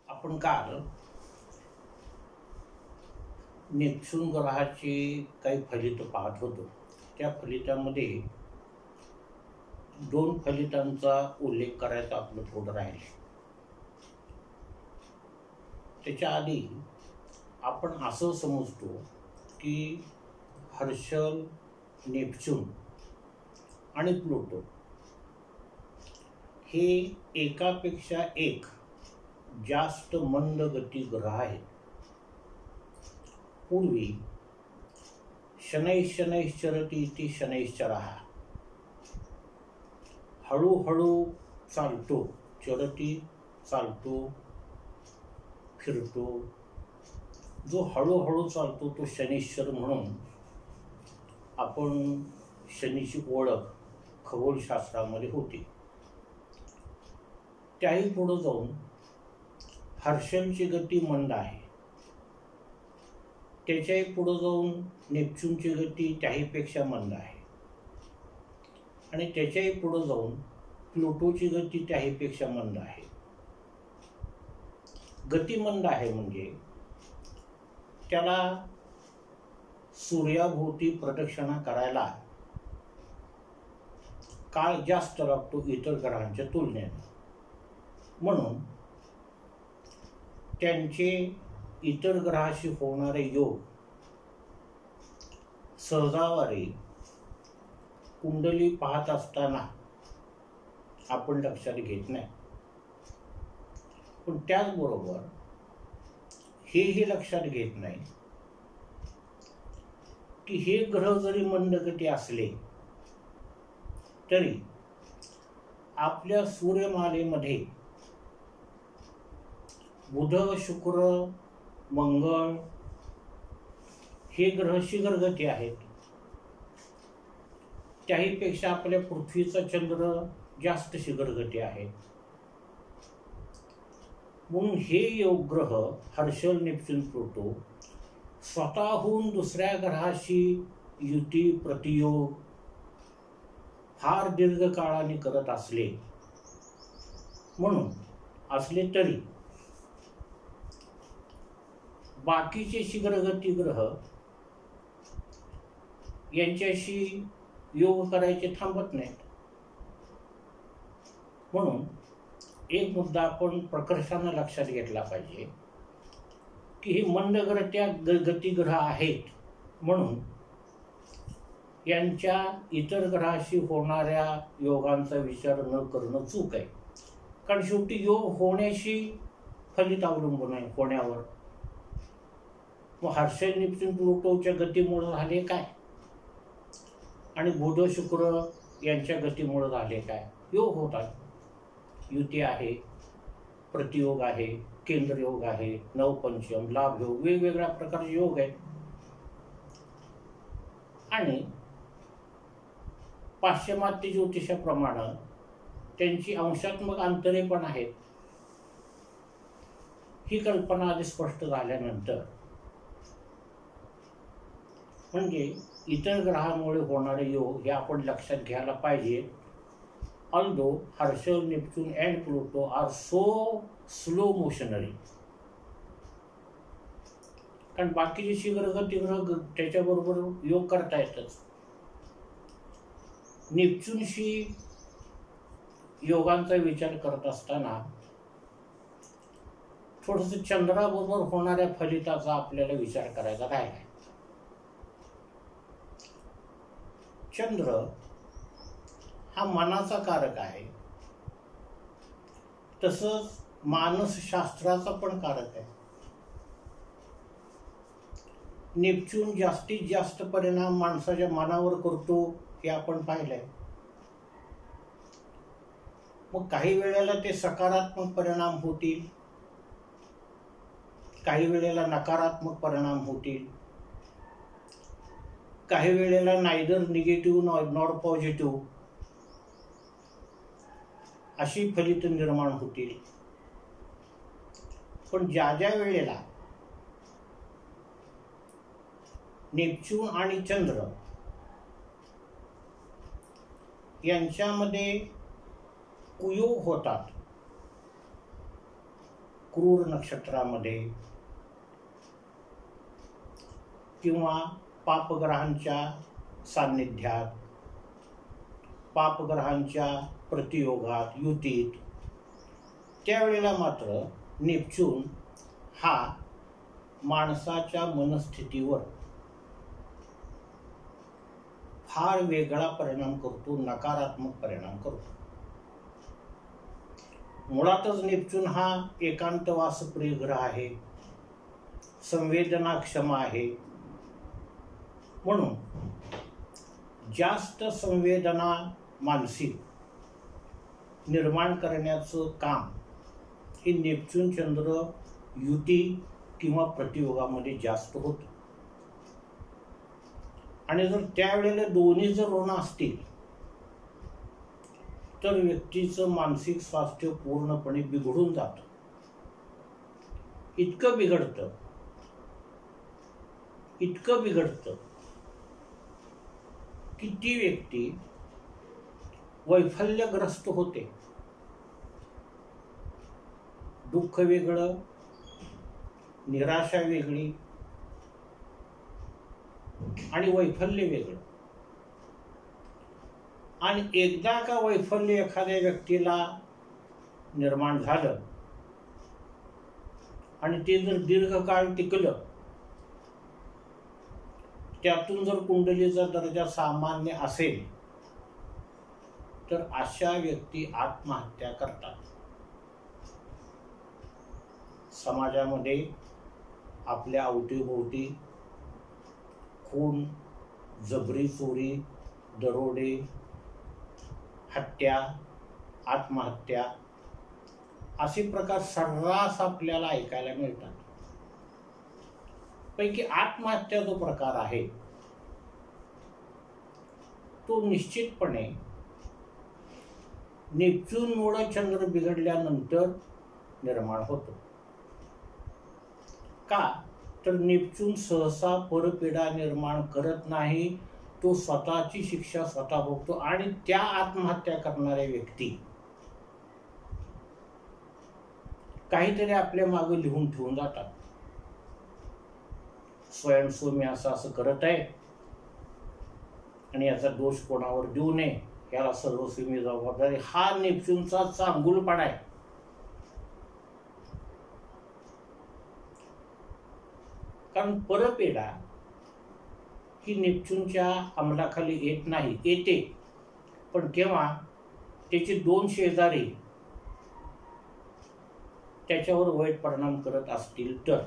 आपण काल नेपच्यून ग्रहाची काही फलित पाहत होतो. त्या फलितामध्ये दोन फलितांचा उल्लेख करायचा आपलं थोडं राहिले. त्याच्या आधी आपण असं समजतो की हर्षल, नेपच्यून आणि प्लुटो हे एकापेक्षा एक जास्त मंदगती ग्रह आहेत. पूर्वी शनैश्चरती इति शनैश्चरः, हळूहळू चालतो, चरती चालतो, फिरतो. जो हळूहळू चालतो तो शनैश्चर म्हणून आपण शनीची ओळख खगोलशास्त्रामध्ये होती. त्याही पुढे जाऊन हर्षलची गती मंद आहे. त्याच्याही पुढे जाऊन नेपच्यूनची गती त्याहीपेक्षा मंद आहे आणि त्याच्याही पुढे जाऊन प्लुटोची गती त्याहीपेक्षा मंद आहे. गती मंद आहे म्हणजे त्याला सूर्याभोवती प्रदक्षिणा करायला काळ जास्त लागतो इतर ग्रहांच्या तुलनेने. म्हणून त्यांचे इतर ग्रहाशी होणारे योग सहजावारी कुंडली पाहत असताना आपण लक्षात घेत नाही. पण त्याचबरोबर हेही लक्षात घेत नाही की हे ग्रह जरी मंदगती असले तरी आपल्या सूर्यमालेमध्ये बुध, शुक्र, मंगळ हे ग्रह शीघ्रगती आहेत. त्याहीपेक्षा आपल्या पृथ्वीचा चंद्र जास्त शीघ्रगती आहे. म्हणून हे योग ग्रह हर्षल, नेपच्यून, प्लुटो स्वतःहून दुसऱ्या ग्रहाशी युती, प्रतियोग फार दीर्घकाळाने करत असले तरी बाकीचे शीघ्रगती ग्रह यांच्याशी योग करायचे थांबत नाहीत. म्हणून एक मुद्दा आपण प्रकर्षाने लक्षात घेतला पाहिजे की हे मंदगती ग्रह आहेत म्हणून यांच्या इतर ग्रहाशी होणाऱ्या योगांचा विचार न करणं चूक आहे. कारण शेवटी योग होण्याशी फलित अवलंबून आहे, होण्यावर. मग हर्षल, नेपच्यून, प्लुटोच्या गतीमुळे झाले काय आणि बुध, शुक्र यांच्या गतीमुळे झाले काय? योग होतात. युती आहे, प्रतियोग आहे, केंद्रयोग आहे, नवपंचम, लाभ योग, वेगवेगळ्या प्रकारचे योग आहेत. आणि पाश्चिमात्य ज्योतिषाप्रमाणे त्यांची अंशात्मक अंतरे पण आहेत. ही कल्पना आधी स्पष्ट झाल्यानंतर म्हणजे इतर ग्रहांमुळे होणारे योग हे आपण लक्षात घ्यायला पाहिजे. Although Harshal, Neptune and Pluto are so slow motionary. कारण बाकीचे शीघ्रगती ग्रह त्याच्याबरोबर योग करता येतच. नेपच्यूनशी योगांचा विचार करत असताना थोडंसं चंद्राबरोबर होणाऱ्या फलिताचा आपल्याला विचार करायचा राहिला. चंद्र हा मनाचा कारक आहे, तसंच मानसशास्त्राचा पण कारक आहे. नेपच्यून जास्तीत जास्त परिणाम माणसाच्या मनावर करतो हे आपण पाहिलंय. मग काही वेळेला ते सकारात्मक परिणाम होतील, काही वेळेला नकारात्मक परिणाम होतील, काही वेळेला नायदर निगेटिव्ह नॉर पॉझिटिव्ह अशी फलित निर्माण होतील. पण ज्या ज्या वेळेला नेपच्यून आणि चंद्र यांच्यामध्ये कुयोग होतात, क्रूर नक्षत्रामध्ये किंवा पापग्रहांच्या सान्निध्यात, पापग्रहांच्या प्रतियोगात, युतीत, त्यावेळेला मात्र नेपच्यून हा माणसाच्या मनस्थितीवर फार वेगळा परिणाम करतो, नकारात्मक परिणाम करतो. मुळातच नेपच्यून हा एकांतवासप्रिय ग्रह आहे, संवेदनाक्षम आहे. म्हणून जास्त संवेदना मानसिक निर्माण करण्याचं काम हे नेपच्यून चंद्र युती किंवा प्रतियोगामध्ये जास्त होतं. आणि जर त्यावेळेला दोन्ही जर ऋण असतील तर व्यक्तीचं मानसिक स्वास्थ्य पूर्णपणे बिघडून जातं. इतकं बिघडतं की ती व्यक्ती वैफल्यग्रस्त होते. दुःख वेगळं, निराशा वेगळी आणि वैफल्य वेगळं. आणि एकदा का वैफल्य एखाद्या व्यक्तीला निर्माण झालं आणि ते जर दीर्घकाळ टिकलं, त्यातून जर कुंडलीचा दर्जा सामान्य असेल तर अशा व्यक्ती आत्महत्या करतात. समाजामध्ये आपल्या अवतीभोवती खून, जबरी चोरी, दरोडे, हत्या, आत्महत्या असे प्रकार सर्रास आपल्याला ऐकायला मिळतात. पैकी आत्महत्या जो प्रकार आहे तो निश्चितपणे नेपच्यूनमुळे चंद्र बिघडल्यानंतर निर्माण होतो. का तर नेपच्यून सहसा परपीडा निर्माण करत नाही, तो स्वतःची शिक्षा स्वतः भोगतो. आणि त्या आत्महत्या करणाऱ्या व्यक्ती काहीतरी आपल्या मागे लिहून ठेवून जातात. स्वयंस्व मी असं करत आहे आणि याचा दोष कोणावर देऊ नये, याला सर्वस्वी मी जबाबदारी. हा नेपच्यूनचा चांगुलपणा आहे. कारण परपेडा ही नेपच्यूनच्या अंमलाखाली येत नाही, येते, पण केव्हा त्याचे दोन शेजारी त्याच्यावर वाईट परिणाम करत असतील तर.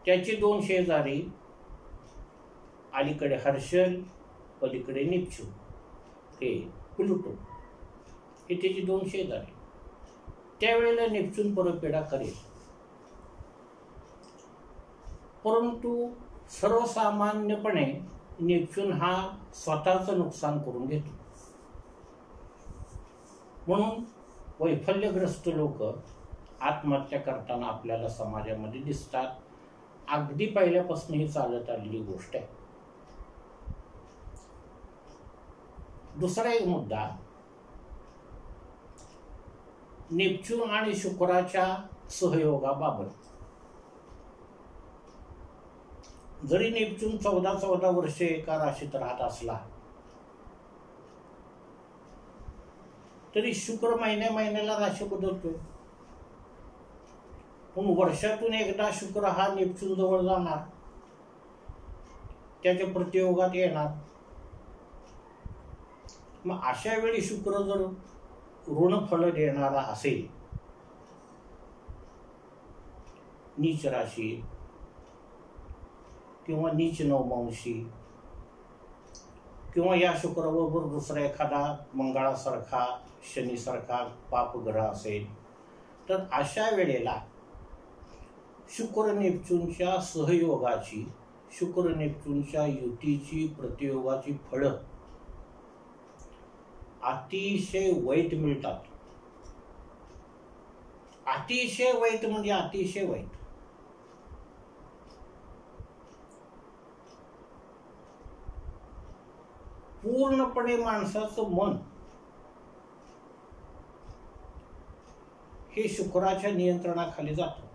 त्याचे दोन शेजारी अलीकडे हर्षल, पलीकडे नेपच्यून, हे प्लुटो, हे त्याचे दोन शेजारी. त्यावेळेला नेपच्यून परपेडा करेल. परंतु सर्वसामान्यपणे नेपच्यून हा स्वतःचं नुकसान करून घेतो. म्हणून वैफल्यग्रस्त लोक आत्महत्या करताना आपल्याला समाजामध्ये दिसतात. अगदी पहिल्यापासून ही चालत आलेली गोष्ट आहे. दुसरा एक मुद्दा, नेपच्यून आणि शुक्राच्या सहयोगाबाबत. जरी नेपच्यून 14 वर्षे एका राशीत राहत असला तरी शुक्र महिन्याला राशी बदलतोय. पण वर्षातून एकदा शुक्र हा नेपच्यून जवळ जाणार, त्याच्या प्रतियोगात येणार. मग अशा वेळी शुक्र जर ऋणफळ देणारा असेल, नीच राशी किंवा नीच नवमांशी किंवा या शुक्रबरोबर दुसरा एखादा मंगळासारखा, शनीसारखा पापग्रह असेल, तर अशा वेळेला शुक्र नेपच्यूनच्या सहयोगाची, शुक्र नेपच्यूनच्या युतीची, प्रतियोगाची फळं अतिशय वाईट मिळतात. अतिशय वाईट म्हणजे अतिशय वाईट. पूर्णपणे माणसाचं मन हे शुक्राच्या नियंत्रणाखाली जातं.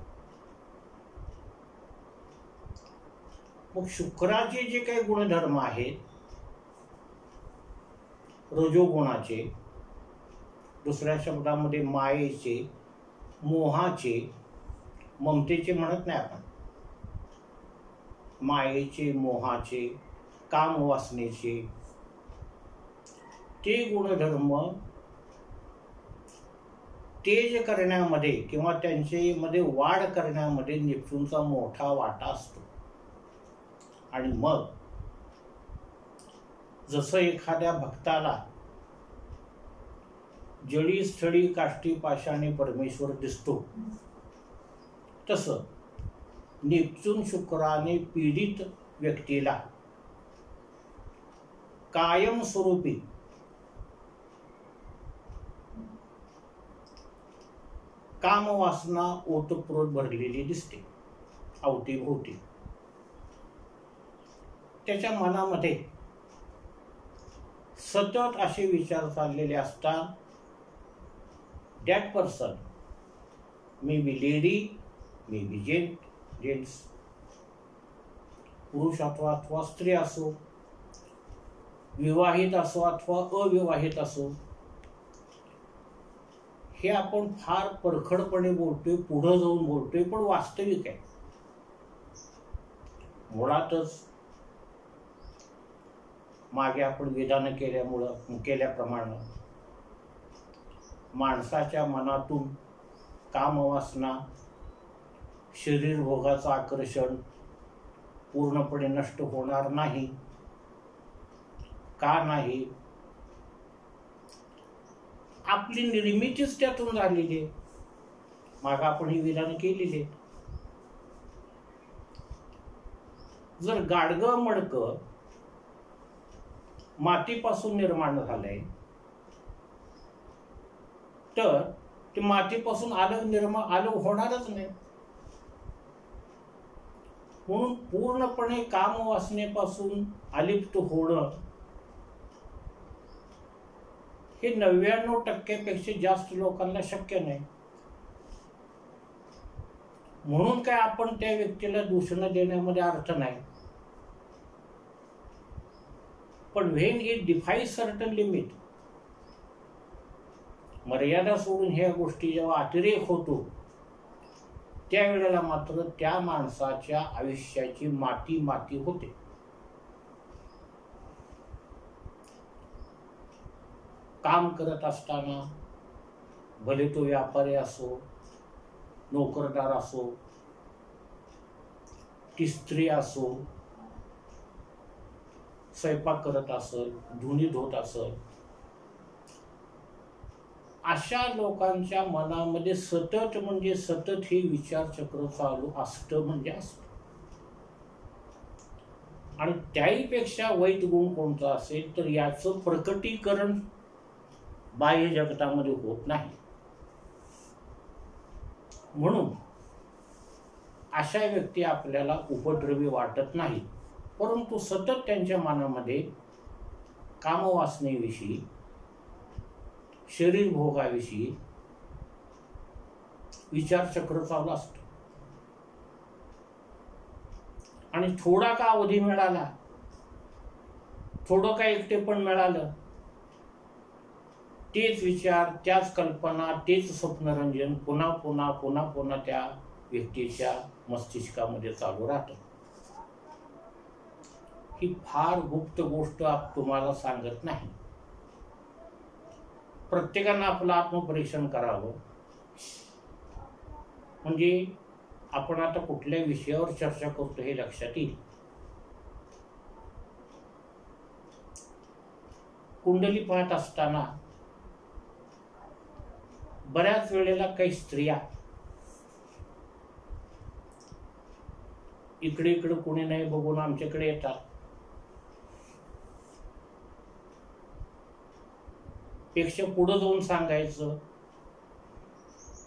मग शुक्राचे जे काही गुणधर्म आहेत, रजोगुणाचे, दुसऱ्या शब्दामध्ये मायेचे, मोहाचे, ममतेचे म्हणत नाही आपण, मायेचे, मोहाचे, कामवासनेचे, ते गुणधर्म तेज करण्यामध्ये किंवा त्यांच्यामध्ये वाढ करण्यामध्ये नेपच्यूनचा मोठा वाटा असतो. आणि मग जसं एखाद्या भक्ताला जळी स्थळी काष्टी पाषाणी परमेश्वर दिसतो, तसं नेपच्यून शुक्राने पीडित व्यक्तीला कायमस्वरूपी कामवासना ओतप्रोत भरलेली दिसते अवतीभोवती. त्याच्या मनामध्ये सतत असे विचार चाललेले असतात. That person may be lady, may be gents, पुरुष अथवा स्त्री असो, विवाहित असो अथवा अविवाहित असो. हे आपण फार परखडपणे बोलतोय, पुढं जाऊन बोलतोय, पण वास्तविक आहे. मुळातच मागे आपण विधान केल्याप्रमाणे माणसाच्या मनातून कामवासना, शरीर भोगाचं आकर्षण पूर्णपणे नष्ट होणार नाही. का नाही? आपली निर्मितीच त्यातून झालेली आहे. माग आपण ही विधान केलेली आहे. जर गाडगं मडकं मातीपासून निर्माण झालंय, तर ते मातीपासून आलं होणारच नाही. म्हणून पूर्णपणे कामवासनेपासून अलिप्त होणं हे 99% जास्त लोकांना शक्य नाही. म्हणून काय आपण त्या व्यक्तीला दूषण देण्यामध्ये अर्थ नाही. पण व्हेन इट डिफाईज सर्टन लिमिट, मर्यादा सोडून ह्या गोष्टी जेव्हा अतिरेक होतो, त्यावेळेला मात्र त्या माणसाच्या आयुष्याची माती होते. काम करत असताना, भले तो व्यापारी असो, नोकरदार असो, ती स्त्री असो, स्वयंपाक करत असेल, धुणी धुत असेल, अशा लोकांच्या मनामध्ये सतत हे विचारचक्र चालू असतं असतं. आणि त्याहीपेक्षा वाईट गुण कोणता असेल तर याचं प्रकटीकरण बाह्य जगतामध्ये होत नाही. म्हणून अशा व्यक्ती आपल्याला उपद्रवी वाटत नाही, परंतु सतत त्यांच्या मनामध्ये कामवासनेविषयी, शरीर भोगाविषयी विचारचक्र चालू असतं. आणि थोडा का अवधी मिळाला, थोडं का एकटेपण मिळालं, तेच विचार, त्याच कल्पना, तेच स्वप्नरंजन पुन्हा त्या व्यक्तीच्या मस्तिष्कामध्ये चालू राहतं. ही फार गुप्त गोष्ट तुम्हाला सांगत नाही. प्रत्येकानं आपलं आत्मपरीक्षण करावं. म्हणजे आपण आता कुठल्या विषयावर चर्चा करतो हे लक्षात येईल. कुंडली पाहत असताना बऱ्याच वेळेला काही स्त्रिया इकडे कोणी नाही बघून आमच्याकडे येतात. पेक्षा पुढे जाऊन सांगायचं.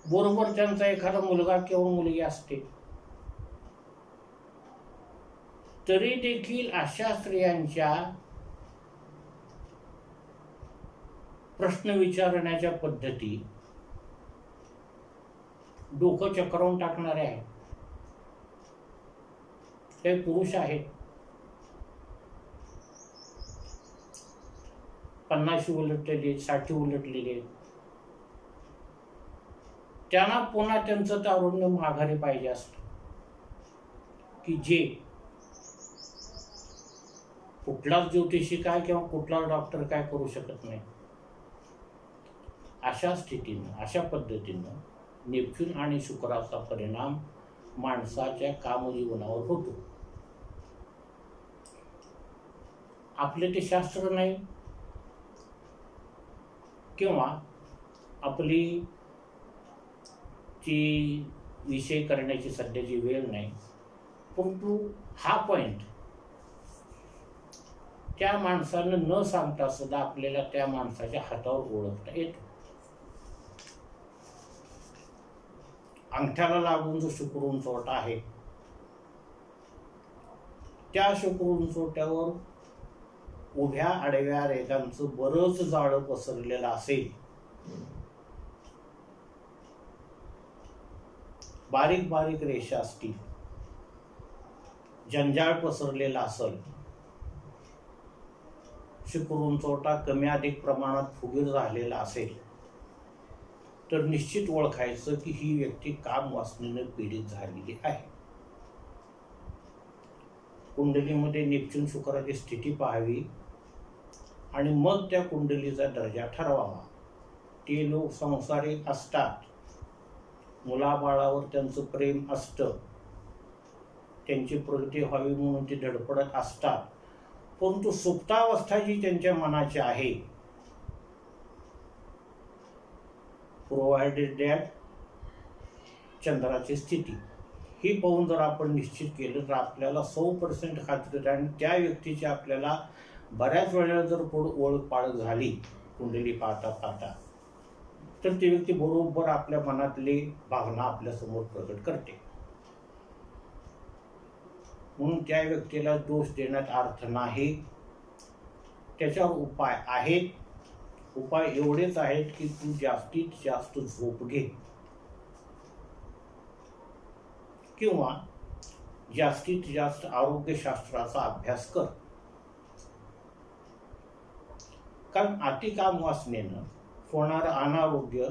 बरोबर त्यांचा एखादा मुलगा किंवा मुलगी असते, तरी देखील अशा स्त्रियांच्या प्रश्न विचारण्याच्या पद्धती डोकं चक्रावून टाकणारे आहेत, ते पुरुष आहेत 50 उलटलेले, 60 उलटलेले, त्यांना पुन्हा त्यांचं तारुण्य माघारी पाहिजे असतं, की जे कुठलाच ज्योतिषी काय किंवा कुठलाच डॉक्टर काय करू शकत नाही. अशा स्थितीनं, अशा पद्धतीनं नेपच्यून आणि शुक्राचा परिणाम माणसाच्या कामजीवनावर होतो. आपले ते शास्त्र नाही किंवा आपली ची विषय करण्याची सध्याची वेळ नाही, परंतु हा पॉइंट त्या माणसानं न सांगता सुद्धा आपल्याला त्या माणसाच्या हातावर ओळखता येतो. अंगठ्याला लागून जो शुक्र आहे, त्या शुक्र उभ्या आडव्या रेखांचं बरंच जाळं पसरलेलं असेल, बारीक बारीक रेषा असतील, जंजाळ पसरलेला असेल, शुक्र कमी अधिक प्रमाणात फुगीर झालेला असेल, तर निश्चित ओळखायचं की ही व्यक्ती काम वासनेने पीडित झालेली आहे. कुंडलीमध्ये नेपच्यून शुक्राची स्थिती पाहावी आणि मग त्या कुंडलीचा दर्जा ठरवावा. ते लोक संसारिक असतात, मुलाबाळावर त्यांचं प्रेम असतं, त्यांची प्रगती व्हावी म्हणून ते धडपडत असतात, परंतु सुप्तावस्था जी त्यांच्या मनाची आहे, प्रोव्हाइडेड दॅट चंद्राची स्थिती ही पाहून जर आपण निश्चित केलं तर आपल्याला 100% खात्री, आणि त्या व्यक्तीची आपल्याला बऱ्याच वेळेला जर ओळख पाळख झाली कुंडली पाहता पाहता, तर ती व्यक्ती बरोबर आपल्या मनातली भावना आपल्यासमोर प्रकट करते. म्हणून त्या व्यक्तीला दोष देण्यात अर्थ नाही. त्याच्यावर उपाय आहेत. उपाय एवढेच आहेत की तू जास्तीत जास्त झोप घे किंवा जास्तीत जास्त आरोग्यशास्त्राचा अभ्यास कर. कारण अतिकाम वासनेनं होणारं अनारोग्य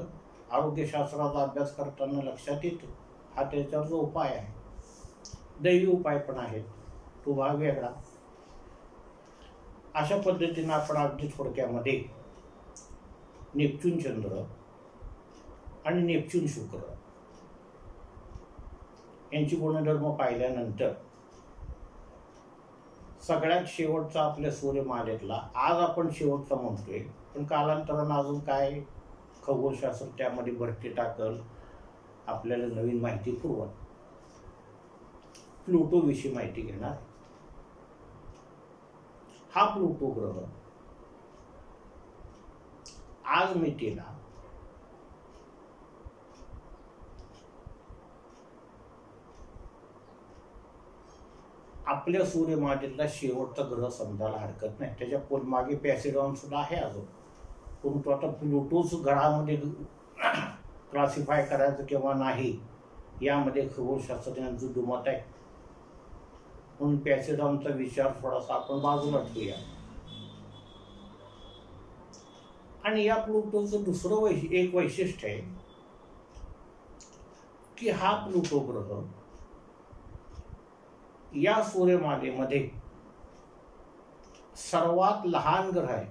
आरोग्यशास्त्राचा अभ्यास करताना लक्षात येतो. हा त्याच्यावरचा उपाय आहे. दैवी उपाय पण आहेत, तो भाग वेगळा. अशा पद्धतीनं आपण अगदी थोडक्यामध्ये नेपच्यून चंद्र आणि नेपच्यून शुक्र यांची गुणधर्म पाहिल्यानंतर सगळ्यात शेवटचा आपल्या सूर्यमालेतला, आज आपण शेवटचा म्हणतोय पण कालांतरानं अजून काय खगोलशास्त्र त्यामध्ये भरती टाकल, आपल्याला नवीन माहिती पुरवल. प्लुटो विषयी माहिती घेणार. हा प्लुटो ग्रह आज मितीला आपल्या सूर्यमालेतला शेवटचा ग्रह समजायला हरकत नाही. त्याच्या मागे पॅसिडॉन सुद्धा आहे अजून, परंतु आता प्लुटोच ग्रहामध्ये क्लासिफाय करायचं किंवा नाही यामध्ये खगोलशास्त्रज्ञांचं दुमत आहे. म्हणून पॅसिडॉनचा विचार थोडासा आपण बाजूला ठेवूया. आणि या प्लुटोचं दुसरं एक वैशिष्ट्य आहे की हा प्लुटो ग्रह या सूर्यमालेमध्ये सर्वात लहान ग्रह आहे.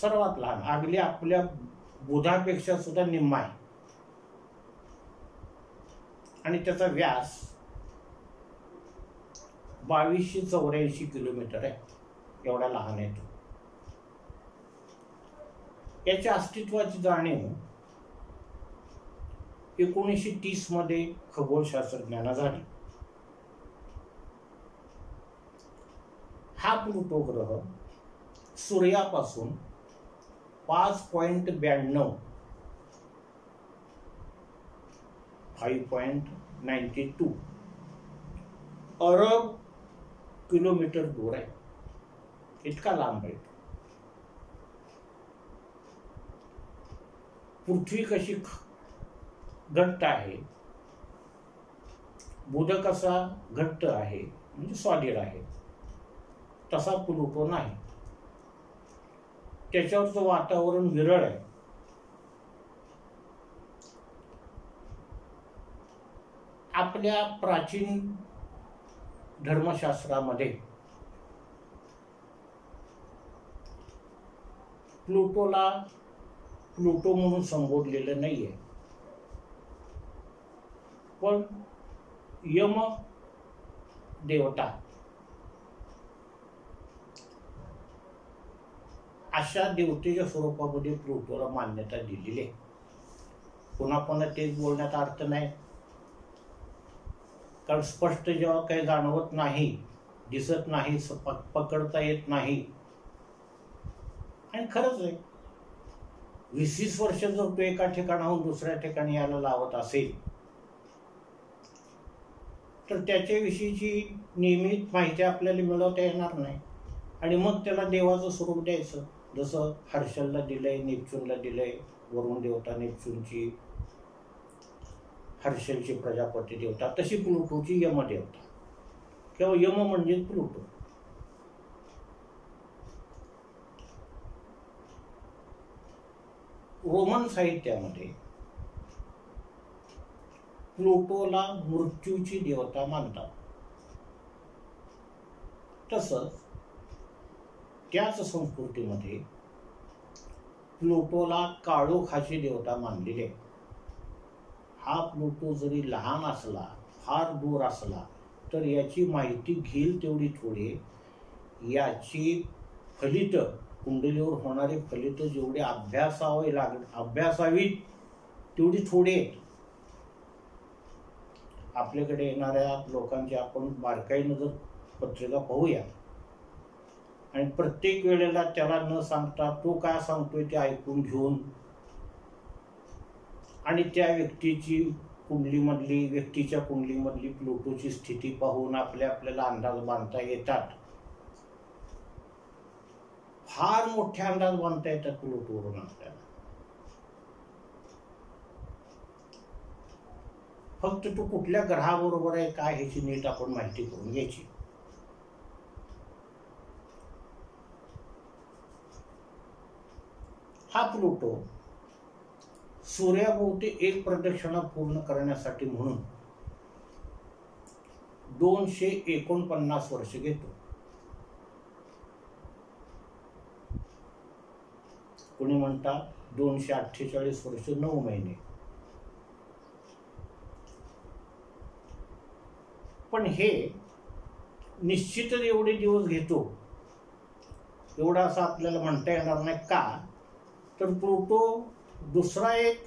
सर्वात लहान, अगदी आपल्या बुधापेक्षा सुद्धा निम्मा आहे. आणि त्याचा व्यास 2284 किलोमीटर आहे. एवढा लहान आहे तो. याच्या अस्तित्वाची जाणीव 1930 मध्ये खगोलशास्त्रज्ञांना झाली. हा प्लुटो ग्रह सूर्यापासून 5.92 5.92 अरब किलोमीटर दूर आहे. इतका लांब आहे. पृथ्वी कशी घट्ट आहे, बुध कसा घट्ट आहे म्हणजे सॉलिड आहे, तसा प्लुटो नाही. त्याच्यावरचं वातावरण विरळ आहे. आपल्या प्राचीन धर्मशास्त्रामध्ये प्लुटोला प्लुटो म्हणून संबोधलेलं नाहीये, पण यम देवता अशा देवतेच्या स्वरूपामध्ये प्लुटोला मान्यता दिलेली आहे. पुन्हा पुन्हा तेच बोलण्याचा अर्थ नाही, कारण स्पष्ट जेव्हा काही जाणवत नाही, दिसत नाही, पकडता येत नाही. आणि खरंच आहे, 20-20 वर्ष जर तो एका ठिकाणाहून दुसऱ्या ठिकाणी यायला लावत असेल तर त्याच्याविषयीची नियमित माहिती आपल्याला मिळवता येणार नाही. आणि मग त्याला देवाचं स्वरूप द्यायचं, जसं हर्षलला दिलंय, नेपच्यूनला दिलंय. वरुण देवता नेपच्यूनची, हर्षलची प्रजापती देवता, तशी प्लुटोची यमदेवता किंवा यम म्हणजे प्लुटो. रोमन साहित्यामध्ये प्लुटोला मृत्यूची देवता मानतात. तसंच त्याच संस्कृतीमध्ये प्लुटोला काळोखाची देवता मानलेली आहे. हा प्लुटो जरी लहान असला, फार दूर असला, तर याची माहिती घेईल तेवढी थोडी, याची फलित, कुंडलीवर होणारे फलित जेवढे अभ्यासावीत तेवढी थोडी आहेत. आपल्याकडे येणाऱ्या लोकांची आपण बारकाईनं जर पत्रिका पाहूया आणि प्रत्येक वेळेला त्याला न सांगता तो काय सांगतोय ते ऐकून घेऊन आणि त्या व्यक्तीच्या कुंडलीमधली प्लुटोची स्थिती पाहून आपल्याला अंदाज बांधता येतात. फार मोठे अंदाज बांधता येतात प्लुटोवरून आपल्याला. फक्त तो कुठल्या ग्रहाबरोबर आहे काय ह्याची नीट आपण माहिती करून घ्यायची. हा प्लुटो सूर्याभोवती एक प्रदक्षिणा पूर्ण करण्यासाठी म्हणून 249 वर्ष घेतो. कोणी म्हणतात 248 वर्ष 9 महिने. पण हे निश्चितच एवढे दिवस घेतो एवढा असं आपल्याला म्हणता येणार नाही. का तर प्लुटो दुसरा एक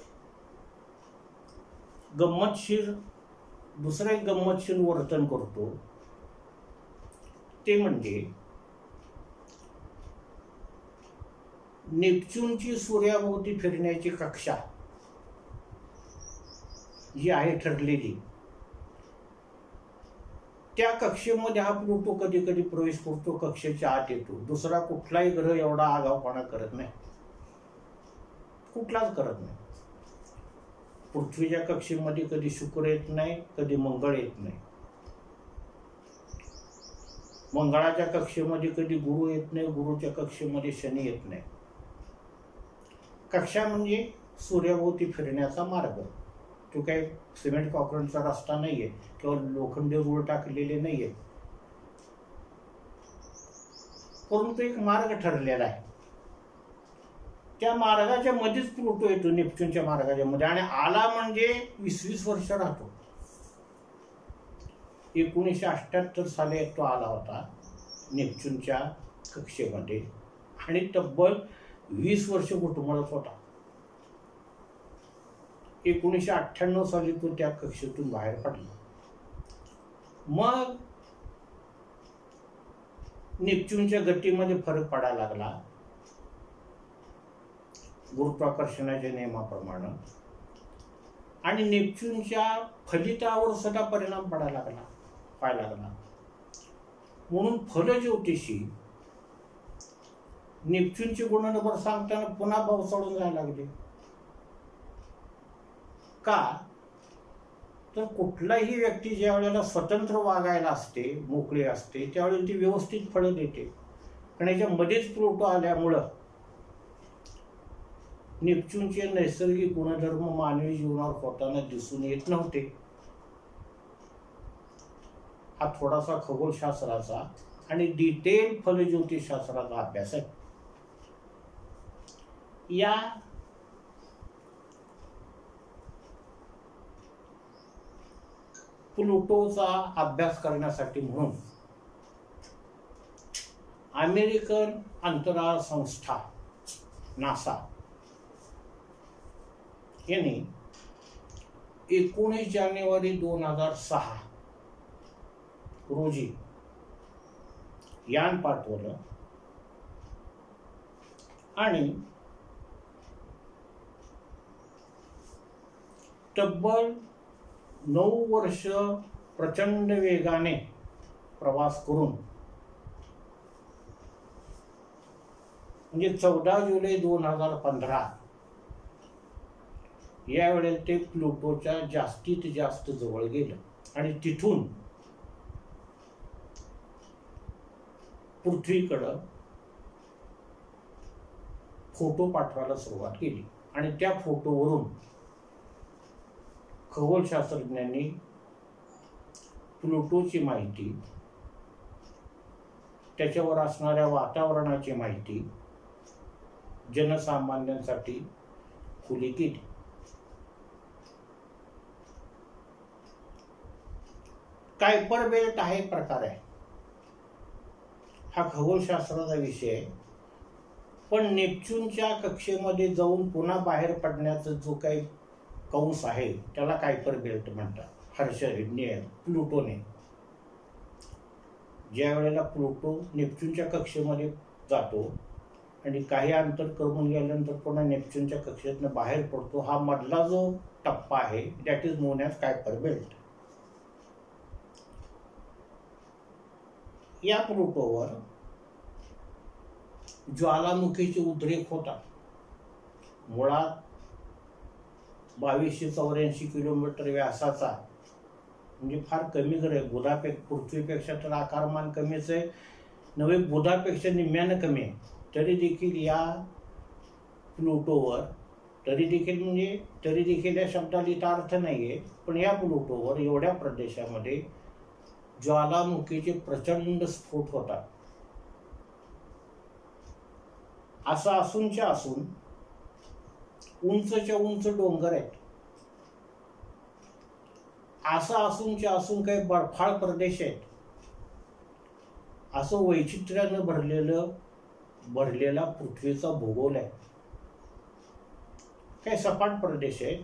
गंमतशीर वर्तन करतो. ते म्हणजे नेपच्यूनची सूर्याभोवती फिरण्याची कक्षा जी आहे ठरलेली, त्या कक्षेमध्ये हा प्लुटो कधी कधी प्रवेश करतो, कक्षेच्या आत येतो. दुसरा कुठलाही ग्रह एवढा आगाऊपणा करत नाही, कुठलाच करत नाही. पृथ्वीच्या कक्षेमध्ये कधी शुक्र येत नाही, कधी मंगळ येत नाही. मंगळाच्या कक्षेमध्ये कधी गुरु येत नाही, गुरुच्या कक्षेमध्ये शनी येत नाही. कक्षा म्हणजे सूर्याभोवती फिरण्याचा मार्ग. तो काही सिमेंट कॉन्क्रीटचा रस्ता नाहीये किंवा लोखंडी रूळ टाकलेले नाहीये, परंतु एक मार्ग ठरलेला आहे. त्या मार्गाच्या मध्येच प्लुटो येतो, नेपच्यूनच्या मार्गाच्या मध्ये. आणि आला म्हणजे 20-20 वर्ष राहतो. 1978 साली तो आला होता नेपच्यूनच्या कक्षेमध्ये आणि तब्बल 20 वर्ष कुटुंबात होता. 1998 साली तो त्या कक्षेतून बाहेर पडला. मग नेपच्यूनच्या गतीमध्ये फरक पडायला लागला गुरुत्वाकर्षणाच्या नियमाप्रमाणे, आणि नेपच्यूनच्या फलितावर सुद्धा परिणाम पाहायला लागला. म्हणून फलज्योतिषी नेपच्यूनचे गुणनंबर सांगताना पुन्हा भाव चढून जायला लागले. का तर कुठलाही व्यक्ती ज्या वेळेला स्वतंत्र वागायला असते, मोकळी असते, त्यावेळेला ती व्यवस्थित फळं देते. कारण याच्यामध्येच प्लुटो आल्यामुळं नेपच्यूनचे नैसर्गिक गुणधर्म मानवी जीवनावर होताना दिसून येत नव्हते. हा थोडासा खगोलशास्त्राचा आणि डिटेल फलज्योतिषशास्त्राचा अभ्यास आहे. या प्लुटोचा अभ्यास करण्यासाठी म्हणून अमेरिकन अंतराळ संस्था नासा यांनी 19 जानेवारी 2006 रोजी यान पाठवलं आणि तब्बल 9 वर्ष प्रचंड वेगाने प्रवास करून म्हणजे 14 जुलै 2015 यावेळेला ते प्लुटोच्या जास्तीत जास्त जवळ गेलं आणि तिथून पृथ्वीकडं फोटो पाठवायला सुरुवात केली. आणि त्या फोटोवरून खगोलशास्त्रज्ञांनी प्लुटोची माहिती, त्याच्यावर असणाऱ्या वातावरणाची माहिती जनसामान्यांसाठी खुली केली. कायपर बेल्ट हा एक प्रकार आहे. हा खगोलशास्त्राचा विषय आहे. पण नेपच्यूनच्या कक्षेमध्ये जाऊन पुन्हा बाहेर पडण्याचा जो काही कंस आहे त्याला कायपर बेल्ट म्हणतात. प्लुटोने ज्या वेळेला प्लुटो नेपच्यूनच्या कक्षेमध्ये जातो आणि काही अंतर करून गेल्यानंतर पुन्हा नेपच्यूनच्या कक्षेतून बाहेर पडतो, हा मधला जो टप्पा आहे that is known as Kuiper belt. या प्लुटोवर ज्वालामुखीचे उद्रेक होतात. मुळात 2284 किलोमीटर व्यासाचा म्हणजे फार कमी आहे. पृथ्वीपेक्षा तर आकारमान कमीच आहे, नव्हे बुधापेक्षा निम्म्यानं कमी आहे. तरी देखील या प्लुटोवर तरी देखील या शब्दाला इथं अर्थ नाही आहे, पण या प्लुटोवर एवढ्या प्रदेशामध्ये ज्वालामुखीचे प्रचंड स्फोट होतात. असं असूनच्या असून उंचच्या उंच डोंगर आहेत. असं असूनच्या असून काही बर्फाळ प्रदेश आहेत. असं वैचित्र्यानं भरलेला पृथ्वीचा भूगोल आहे. काही सपाट प्रदेश आहेत.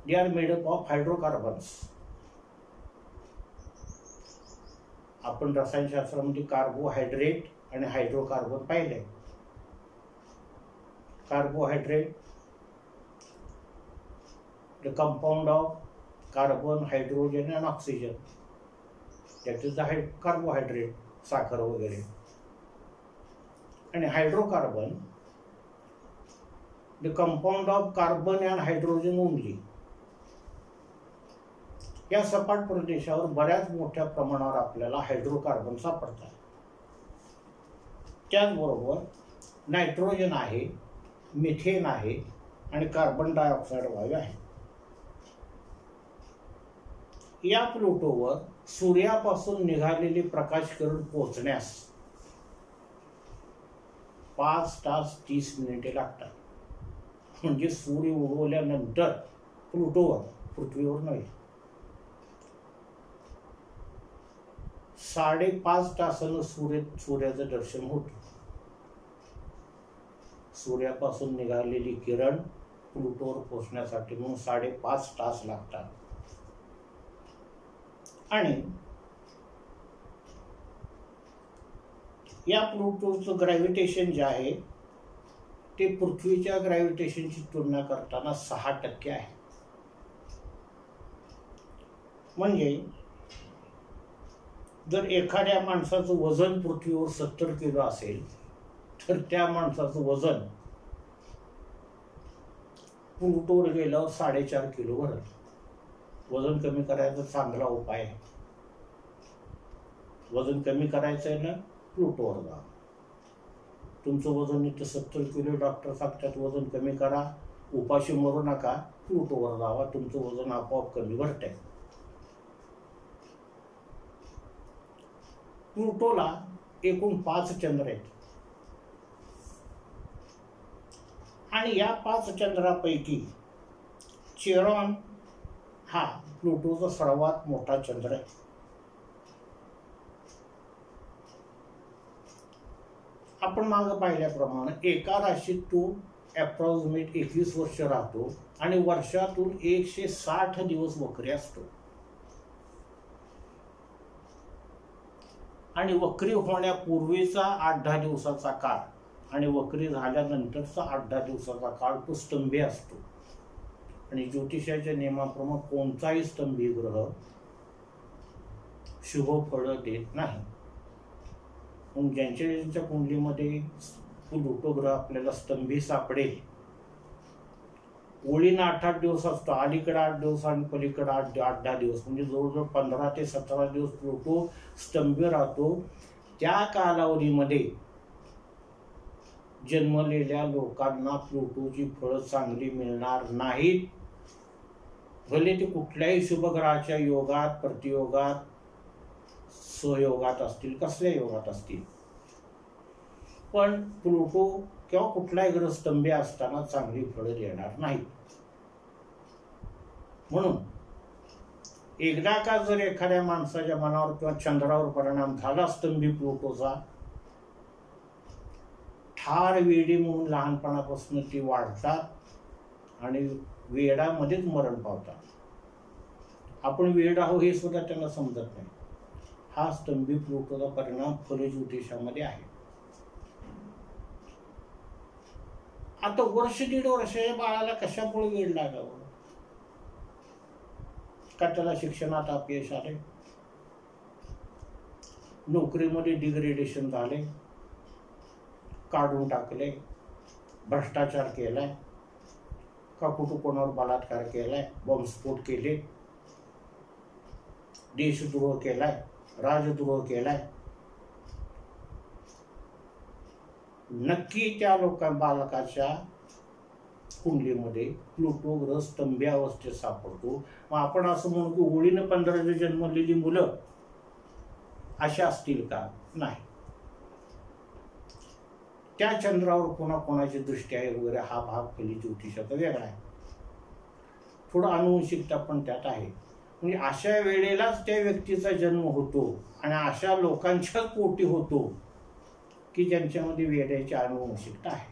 They are made up of hydrocarbons. आपण रसायनशास्त्रामध्ये कार्बोहायड्रेट आणि हायड्रोकार्बन पाहिले. Carbohydrate the compound of carbon, hydrogen आणि oxygen, that is the carbohydrate, साखर वगैरे. आणि hydrocarbon the compound of carbon and hydrogen only. या सपाट प्रदेशावर बऱ्याच मोठ्या प्रमाणावर आपल्याला हायड्रोकार्बन सापडतात. त्याचबरोबर नायट्रोजन आहे, मिथेन आहे आणि कार्बन डायऑक्साईड वायू आहे. या प्लुटोवर सूर्यापासून निघालेले प्रकाशकिरण पोहोचण्यास 5 तास 30 मिनिटे लागतात. म्हणजे सूर्य उगवल्यानंतर प्लुटोवर, पृथ्वीवर नाही, 5.5 तासानं सूर्याचं दर्शन होतं. सूर्यापासून निघालेली किरण प्लुटोवर पोहोचण्यासाठी म्हणून 5.5 तास लागतात. आणि या प्लुटोचं ग्रॅव्हिटेशन जे आहे ते पृथ्वीच्या ग्रॅव्हिटेशनची तुलना करताना 6% आहे. म्हणजे जर एखाद्या माणसाचं वजन पृथ्वीवर 70 किलो असेल तर त्या माणसाचं वजन प्लुटोवर गेल्यावर 4.5 किलो भरत. वजन कमी करायचा चांगला उपाय आहे. वजन कमी करायचं आहे ना, प्लुटोवर जा. तुमचं वजन इथं 70 किलो, डॉक्टर सांगतात वजन कमी करा, उपाशी मरू नका, प्लुटोवर जावा, तुमचं वजन आपोआप कमी भरतंय. प्लुटोला एकूण 5 चंद्र आहेत आणि या 5 चंद्रापैकी चेरॉन हा प्लुटोचा सर्वात मोठा चंद्र आहे. आपण मागं पाहिल्याप्रमाणे एका राशीत तो अप्रॉक्सिमेट 21 वर्ष राहतो आणि वर्षातून 160 दिवस वक्री असतो. आणि वक्री होण्यापूर्वीचा 8-10 दिवसाचा काळ आणि वक्री झाल्यानंतरचा 8-10 दिवसाचा काळ तो स्तंभी असतो. आणि ज्योतिषाच्या नियमाप्रमाणे कोणताही स्तंभी ग्रह शुभ फळ देत नाही. मग ज्यांच्या कुंडलीमध्ये प्लुटो ग्रह आपल्याला स्तंभी सापडेल, ओळीनं 8-8 दिवस असतो, अलीकडे 8 दिवस आणि पलीकडे 8-10 दिवस, म्हणजे जवळजवळ 15 ते 17 दिवस प्लुटो स्तंभी राहतो. त्या कालावधीमध्ये जन्मलेल्या लोकांना प्लुटोची फळं चांगली मिळणार नाहीत. भले ते कुठल्याही शुभग्रहाच्या योगात, प्रतियोगात, सहयोगात असतील, कसल्या योगात असतील, पण प्लुटो किंवा कुठलाही ग्रह स्तंभी असताना चांगली फळं देणार नाहीत. म्हणून एकदा का जर एखाद्या माणसाच्या मनावर किंवा चंद्रावर परिणाम झाला स्तंभी प्लुटोचा, ठार वेडी म्हणून लहानपणापासून ती वाढतात आणि वेडामध्येच मरण पावतात. आपण वेड आहो हे सुद्धा त्यांना समजत नाही. हा स्तंभी प्लुटोचा परिणाम फलज्योतिषामध्ये आहे. आता वर्ष 1.5 वर्ष बाळाला कशामुळे वेळ लागावं? का त्याला शिक्षणात अपयश आले, नोकरीमध्ये डिग्रेडेशन झाले, काढून टाकले, भ्रष्टाचार केलाय, का कुठं कोणावर बलात्कार केलाय, बॉम्बस्फोट केले, देशद्रोह केलाय, राजद्रोह केलाय, नक्की त्या बालकाच्या कुंडलीमध्ये प्लुटो ग्रह स्तंभी अवस्थेत सापडतो. मग आपण असं म्हणू की ओळीनं 15 जन्मलेली मुलं अशा असतील का? नाही. त्या चंद्रावर कोणाची दृष्टी आहे वगैरे हा भाग फलित ज्योतिषाचा वेगळा आहे. थोडं आनुवंशिकता पण त्यात आहे. म्हणजे अशा वेळेलाच त्या व्यक्तीचा जन्म होतो आणि अशा लोकांच्या पोटी होतो की ज्यांच्यामध्ये वेड्याची आनुवंशिकता आहे.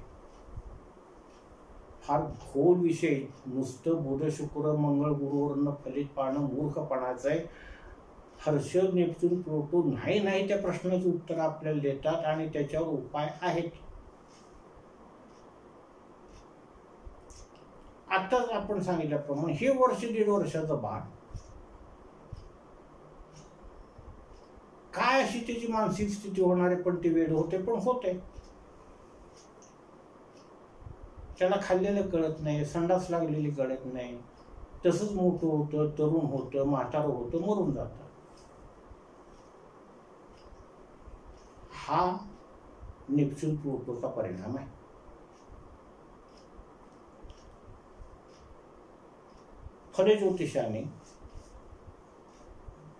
फार खोल विषय. नुसतं बुध शुक्र मंगळ गुरुवरनं फलित पाहणं मूर्खपणाचं आहे. हर्षद नेपच्यून प्लुटो नाही त्या प्रश्नाचं उत्तर आपल्याला देतात आणि त्याच्यावर उपाय आहेत. आताच आपण सांगितल्याप्रमाणे हे वर्ष 1.5 वर्षाचं बाळ काय अशी त्याची मानसिक स्थिती होणार आहे, पण ते वेड होते, पण होते. त्याला खाल्लेलं कळत नाही, संडास लागलेली कळत नाही, तसंच मोठं होतं, तरुण होतं, म्हातारं होतं, मरून जातं. हा नेपच्यून प्लुटोचा परिणाम आहे. खरे ज्योतिषाने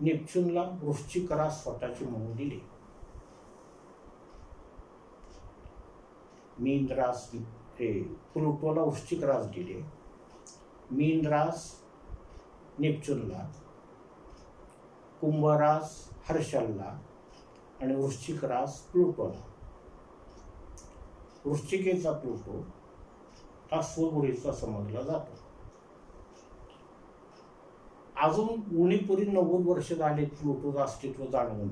नेपच्यूनला वृश्चिक रास स्वतःची म्हणून दिली. मीन रास प्लुटोला वृश्चिक रास दिले, मीन रास नेपच्यूनला, कुंभ रास हर्षलला आणि वृश्चिक रास प्लुटोला. वृश्चिकेचा प्लुटो हा स्वगुढीचा समजला जातो. अजून उणीपुरी 90 वर्ष झाले प्लुटोचं अस्तित्व जाणवून,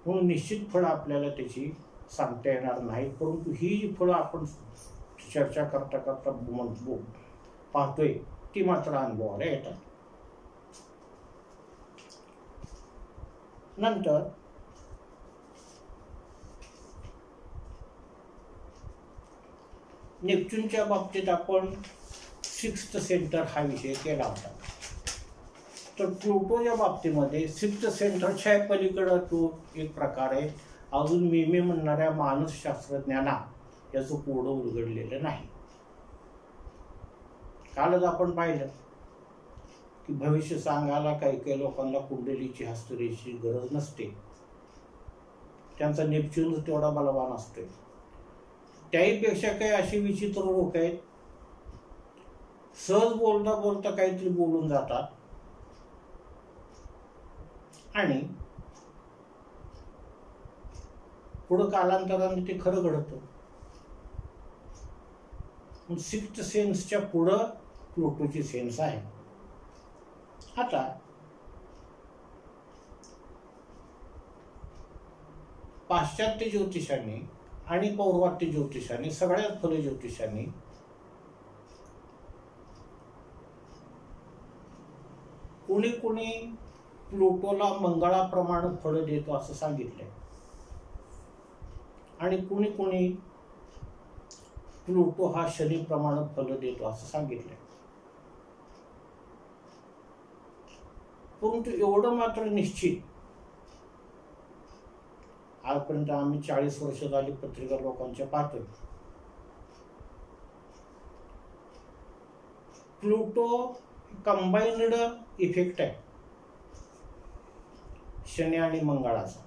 म्हणून निश्चित फळ आपल्याला त्याची सांगता येणार नाही. परंतु ही जी फळं आपण चर्चा करता करता पाहतोय ती मात्र अनुभवाला येतात. नंतर नेपच्यूनच्या बाबतीत आपण सिक्स्थ सेंटर हा विषय केला होता. तर प्लुटोच्या बाबतीमध्ये सिक्स्थ सेंटरच्या पलीकडं तो एक प्रकार आहे. अजून मी म्हणणाऱ्या मानसशास्त्रज्ञांना याचं कोडं उलगडलेलं नाही. कालच आपण पाहिलं की भविष्य सांगायला काही काही लोकांना कुंडलीची हस्तरेची गरज नसते, त्यांचा नेपच्यून तेवढा बलवान असतोय. त्याहीपेक्षा काही अशी विचित्र लोक आहेत, सहज बोलता बोलता काहीतरी बोलून जातात आणि पुढं कालांतराने ते खरं घडतं. सिक्स्थ सेन्सच्या पुढं प्लुटोची सेन्स आहे. आता पाश्चात्य ज्योतिषांनी आणि पौर्वात्य ज्योतिषांनी, सगळ्यात फल ज्योतिषांनी कोणी कोणी प्लुटोला मंगळाप्रमाणे फळ देतो असं सांगितलंय आणि कोणी कोणी प्लुटो हा शनीप्रमाणे फल देतो असं सांगितलंय. परंतु एवढं मात्र निश्चित, आजपर्यंत आम्ही 40 वर्ष झाली पत्रिका लोकांच्या पाहतोय, प्लुटो कंबाईन्ड इफेक्ट आहे शनी आणि मंगळाचा.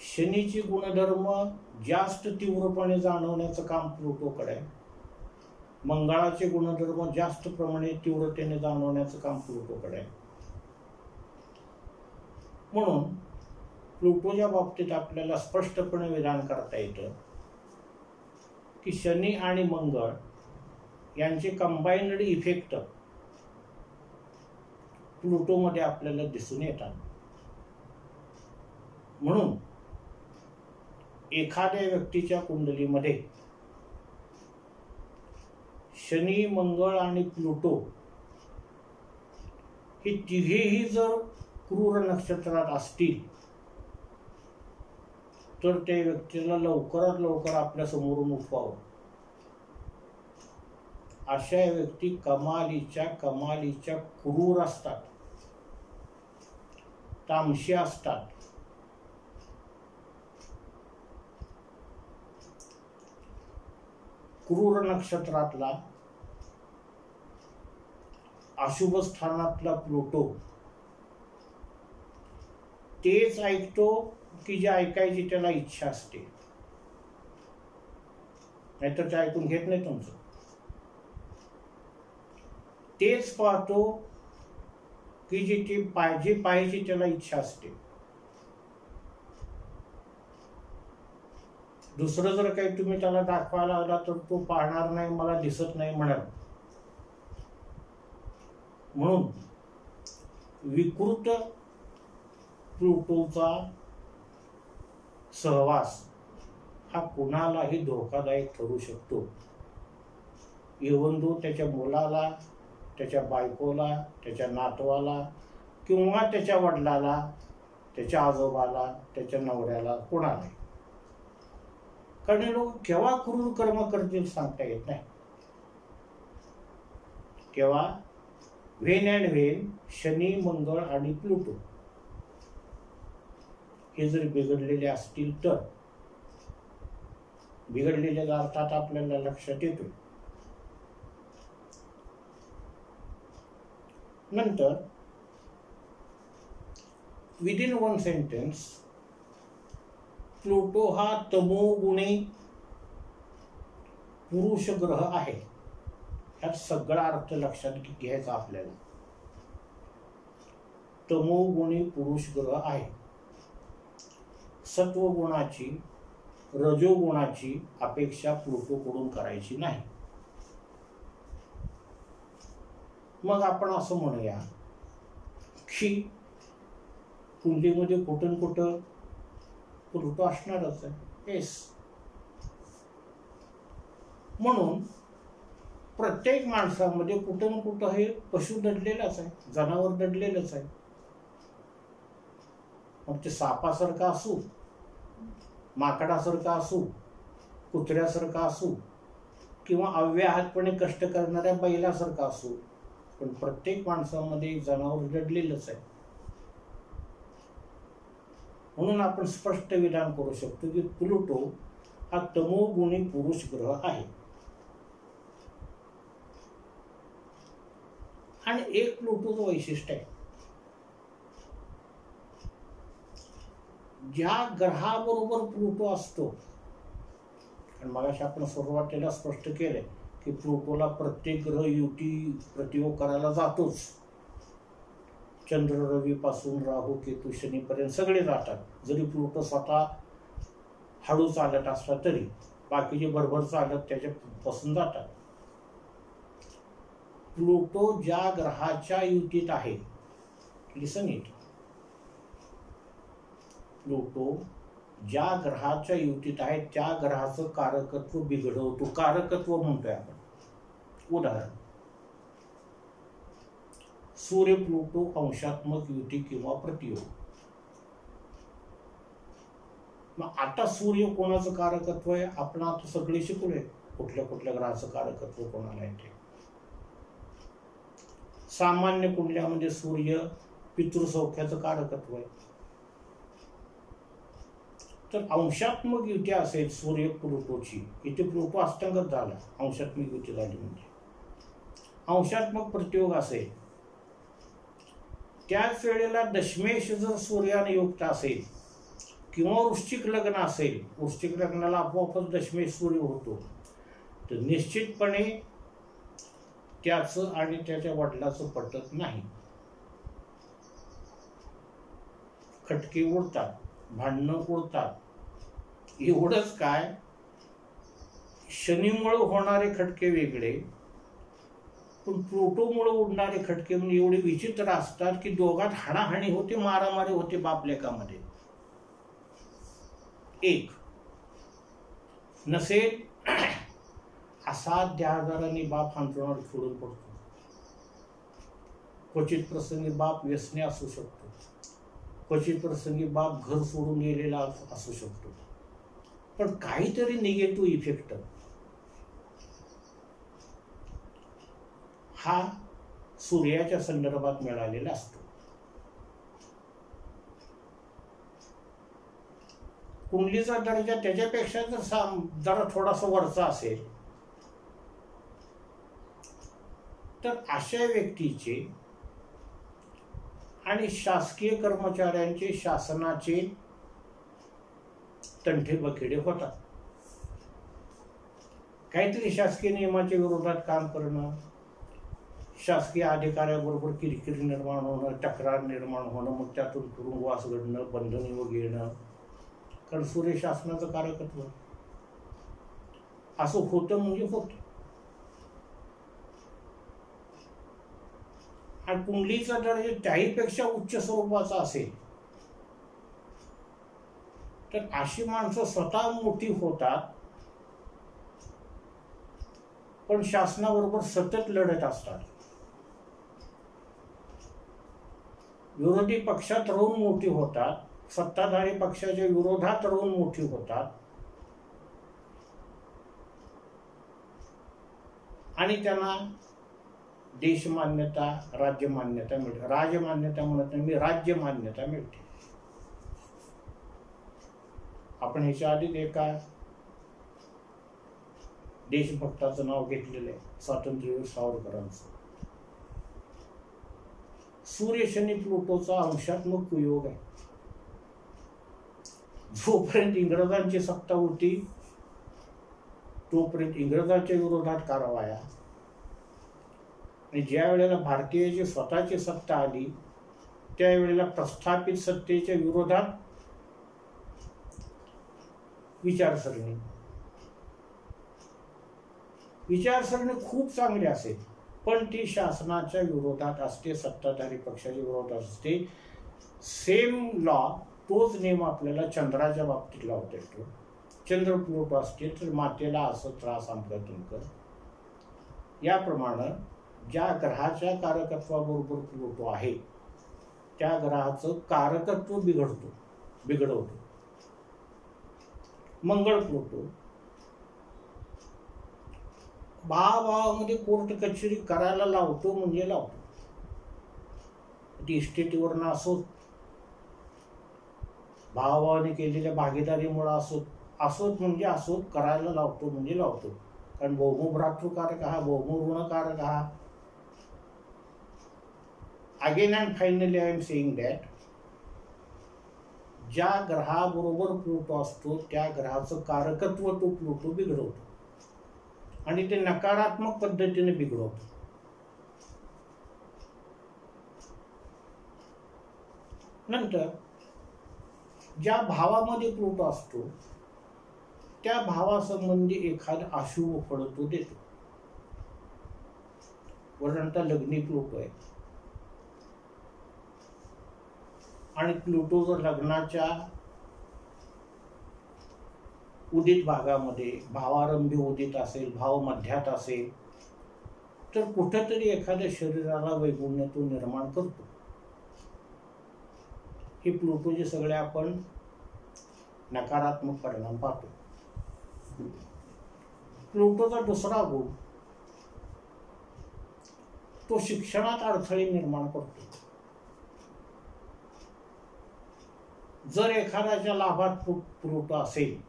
शनीचे गुणधर्म जास्त तीव्रपणे जाणवण्याचं काम प्लुटोकडे आहे, मंगळाचे गुणधर्म जास्त प्रमाणे तीव्रतेने जाणवण्याचं काम प्लुटोकडे आहे. म्हणून प्लुटोच्या बाबतीत आपल्याला स्पष्टपणे विधान करता येतं की शनी आणि मंगळ यांचे कंबाईन्ड इफेक्ट प्लुटोमध्ये आपल्याला दिसून येतात. म्हणून एखाद्या व्यक्तीच्या कुंडलीमध्ये शनी, मंगळ आणि प्लुटो हे तिघेही जर क्रूर नक्षत्रात असतील तर त्या व्यक्तीला लवकरात लवकर आपल्या समोरून उठवावं. अशा व्यक्ती कमालीच्या क्रूर असतात, तामशी असतात. क्रूर नक्षत्रातला अशुभ स्थानातला प्लुटो तेच ऐकतो की जे ऐकायची त्याला इच्छा असते, नाहीतर ते ऐकून घेत नाही तुमचं. तेच पाहतो की जे पाहिजे त्याला इच्छा असते. दुसरं जर काही तुम्ही त्याला दाखवायला लागला तर तो पाहणार नाही, मला दिसत नाही म्हणाल. म्हणून विकृत प्लुटोचा सहवास हा कुणालाही धोकादायक ठरू शकतो. इव्हन दो त्याच्या मुलाला, त्याच्या बायकोला, त्याच्या नातवाला किंवा त्याच्या वडिलाला, त्याच्या आजोबाला, त्याच्या नवऱ्याला, कोणालाही. कारण हे लोक केव्हा क्रूर कर्म करतील सांगता येत नाही. केव्हा व्हेन अँड व्हेन शनी, मंगळ आणि प्लुटो हे जर बिघडलेले असतील तर, बिघडलेल्या अर्थात आपल्याला लक्षात येतो. नंतर विदिन वन सेंटेन्स प्लुटो हा तमोगुणी पुरुष ग्रह आहे. ह्यात सगळा अर्थ लक्षात घ्यायचा आपल्याला. तमोगुणी पुरुष ग्रह आहे. सत्वगुणाची, रजोगुणाची अपेक्षा प्लुटोकडून करायची नाही. मग आपण असं म्हणूया की कुंडलीमध्ये कुठं कुठं प्लुटो असणारच आहे. येस. म्हणून प्रत्येक माणसामध्ये कुठं कुठं हे पशु दडलेलंच आहे, जनावर दडलेलंच आहे. मग ते सापासारखं असू, माकडासारखं असू, कुत्र्यासारखा असू किंवा अव्याहतपणे कष्ट करणाऱ्या बैलासारखा असू, पण प्रत्येक माणसामध्ये एक जनावर दडलेलंच आहे. म्हणून आपण स्पष्ट विधान करू शकतो की प्लुटो हा तमोगुणी पुरुष ग्रह आहे. आणि एक प्लुटोचं वैशिष्ट्य आहे, ज्या ग्रहाबरोबर प्लुटो असतो, आणि मगाशी आपण सुरुवातीला स्पष्ट केलंय की प्लुटोला प्रत्येक ग्रह युती प्रतियोग करायला जातोच. चंद्र रवी पासून राहू केतू शनीपर्यंत सगळे जातात. जरी प्लुटो स्वतः हळू चालत असला तरी बाकीचे भरभर चालत त्याच्यापासून जातात. प्लुटो ज्या ग्रहाच्या युतीत आहे, लिसन इट, प्लुटो ज्या ग्रहाच्या युतीत आहे त्या ग्रहाचं कारकत्व बिघडवतो. कारकत्व म्हणतोय आपण. उदाहरण, सूर्य प्लुटो अंशात्मक युती किंवा प्रतियोग. मग आता सूर्य कोणाचं कारकत्व आहे आपण आता सगळे शिकलोय, कुठल्या कुठल्या ग्रहाचं कारकत्व कोणाला आहे ते. सामान्य कुंडल्यामध्ये सूर्य पितृसौख्याचं कारकत्व आहे. तर अंशात्मक युती असेल सूर्य प्लुटोची, इथे प्लुटो अष्टांगत झाला, अंशात्मक युती झाली म्हणजे. अंशात्मक प्रतियोग असेल, त्याच वेळेला दशमेश जर सूर्याने युक्त असेल किंवा वृश्चिक लग्न असेल, वृश्चिक लग्नाला आपोआपच दशमेश सूर्य होतो, तर निश्चितपणे त्याचं आणि त्याच्या वडिलाचं पटत नाही. खटके उडतात, भांडणं उडतात. एवढंच काय, शनीमुळे होणारे खटके वेगळे, पण प्लुटोमुळे उडणारे खटके म्हणजे एवढे विचित्र असतात की दोघात हाणाहाणी होते, मारामारी होते बापलेकामध्ये. एक नसेल असाध्य आजाराने बाप अंतरुणावर खिळून पडतो. क्वचित प्रसंगी बाप व्यसनी असू शकतो, क्वचित प्रसंगी बाप घर सोडून गेलेला असू शकतो, पण काहीतरी निगेटिव्ह इफेक्ट हा सूर्याच्या संदर्भात मिळालेला असतो. कुंडलीचा दर्जा त्याच्यापेक्षा जरा थोडासा वरचा असेल तर अशा व्यक्तीचे आणि शासकीय कर्मचाऱ्यांचे शासनाचे तंटे बखेडे होतात. काहीतरी शासकीय नियमाच्या विरोधात काम करणं, शासकीय अधिकाऱ्याबरोबर किरकिर निर्माण होणं, तक्रार निर्माण होणं, मग त्यातून तुरुंगवास घडणं, बंधने घेणं, कारण सूर्य शासनाचं कारकत्व असं होतं म्हणजे होतं. आणि कुंडलीचा दर्जा त्याहीपेक्षा उच्च स्वरूपाचा असेल तर अशी माणसं स्वतः मोठी होतात पण शासनाबरोबर सतत लढत असतात. विरोधी पक्षात राहून मोठी होतात, सत्ताधारी पक्षाच्या विरोधात राहून मोठी होतात आणि त्यांना देशमान्यता, राज्यमान्यता मिळते. राजमान्यता म्हणत नाही मी, राज्यमान्यता मिळते. आपण ह्याच्या आधी एका देशभक्ताचं नाव घेतलेलं आहे, स्वातंत्र्यवीर सावरकरांचं. सूर्य शनी प्लुटोचा अंशात्मक कुयोग आहे. जोपर्यंत इंग्रजांची सत्ता होती तोपर्यंत इंग्रजांच्या विरोधात कारवाया, आणि ज्या वेळेला भारतीयाची स्वतःची सत्ता आली त्यावेळेला प्रस्थापित सत्तेच्या विरोधात विचारसरणी खूप चांगली असेल पण ती शासनाच्या विरोधात असते, सत्ताधारी पक्षाच्या विरोधात असते. सेम लॉ, तोच नियम आपल्याला चंद्राच्या बाबतीत लावता येतो. चंद्र प्लुटो असते तर मातेला असं त्रास आमका तुमका. याप्रमाणे ज्या ग्रहाच्या कारकत्वाबरोबर प्लुटो आहे त्या ग्रहाचं कारकत्व बिघडवतो. मंगळ प्लुटो भावामध्ये कोर्ट कचेरी करायला लावतो म्हणजे लावतो. ती इस्टेटीवरनं असोत, भावाने केलेल्या भागीदारीमुळे असोत म्हणजे असोत, करायला लावतो म्हणजे लावतो. कारण भौमो भ्रातृकारक हा, भौमो ऋणकारक हा. Again and finally I am saying that ज्या ग्रहाबरोबर प्लुटो असतो त्या ग्रहाचं कारकत्व तो प्लुटो बिघडवतो आणि ते नकारात्मक पद्धतीने बिघडवतो. नंतर ज्या भावामध्ये प्लुटो असतो त्या भावासंबंधी एखादं अशुभ फळ तो देतो. वरनंतर लग्नी प्लुटो आहे आणि प्लुटो जर लग्नाच्या उदित भागामध्ये भावारंभी उदित असेल, भाव मध्यात असेल, तर कुठेतरी एखाद्या शरीराला वैगुण्य तो निर्माण करतो. हे प्लुटोचे सगळे आपण नकारात्मक परिणाम पाहतो. प्लुटोचा दुसरा गुण, तो शिक्षणात अडथळे निर्माण करतो. जर एखाद्याच्या लाभात प्लुटो असेल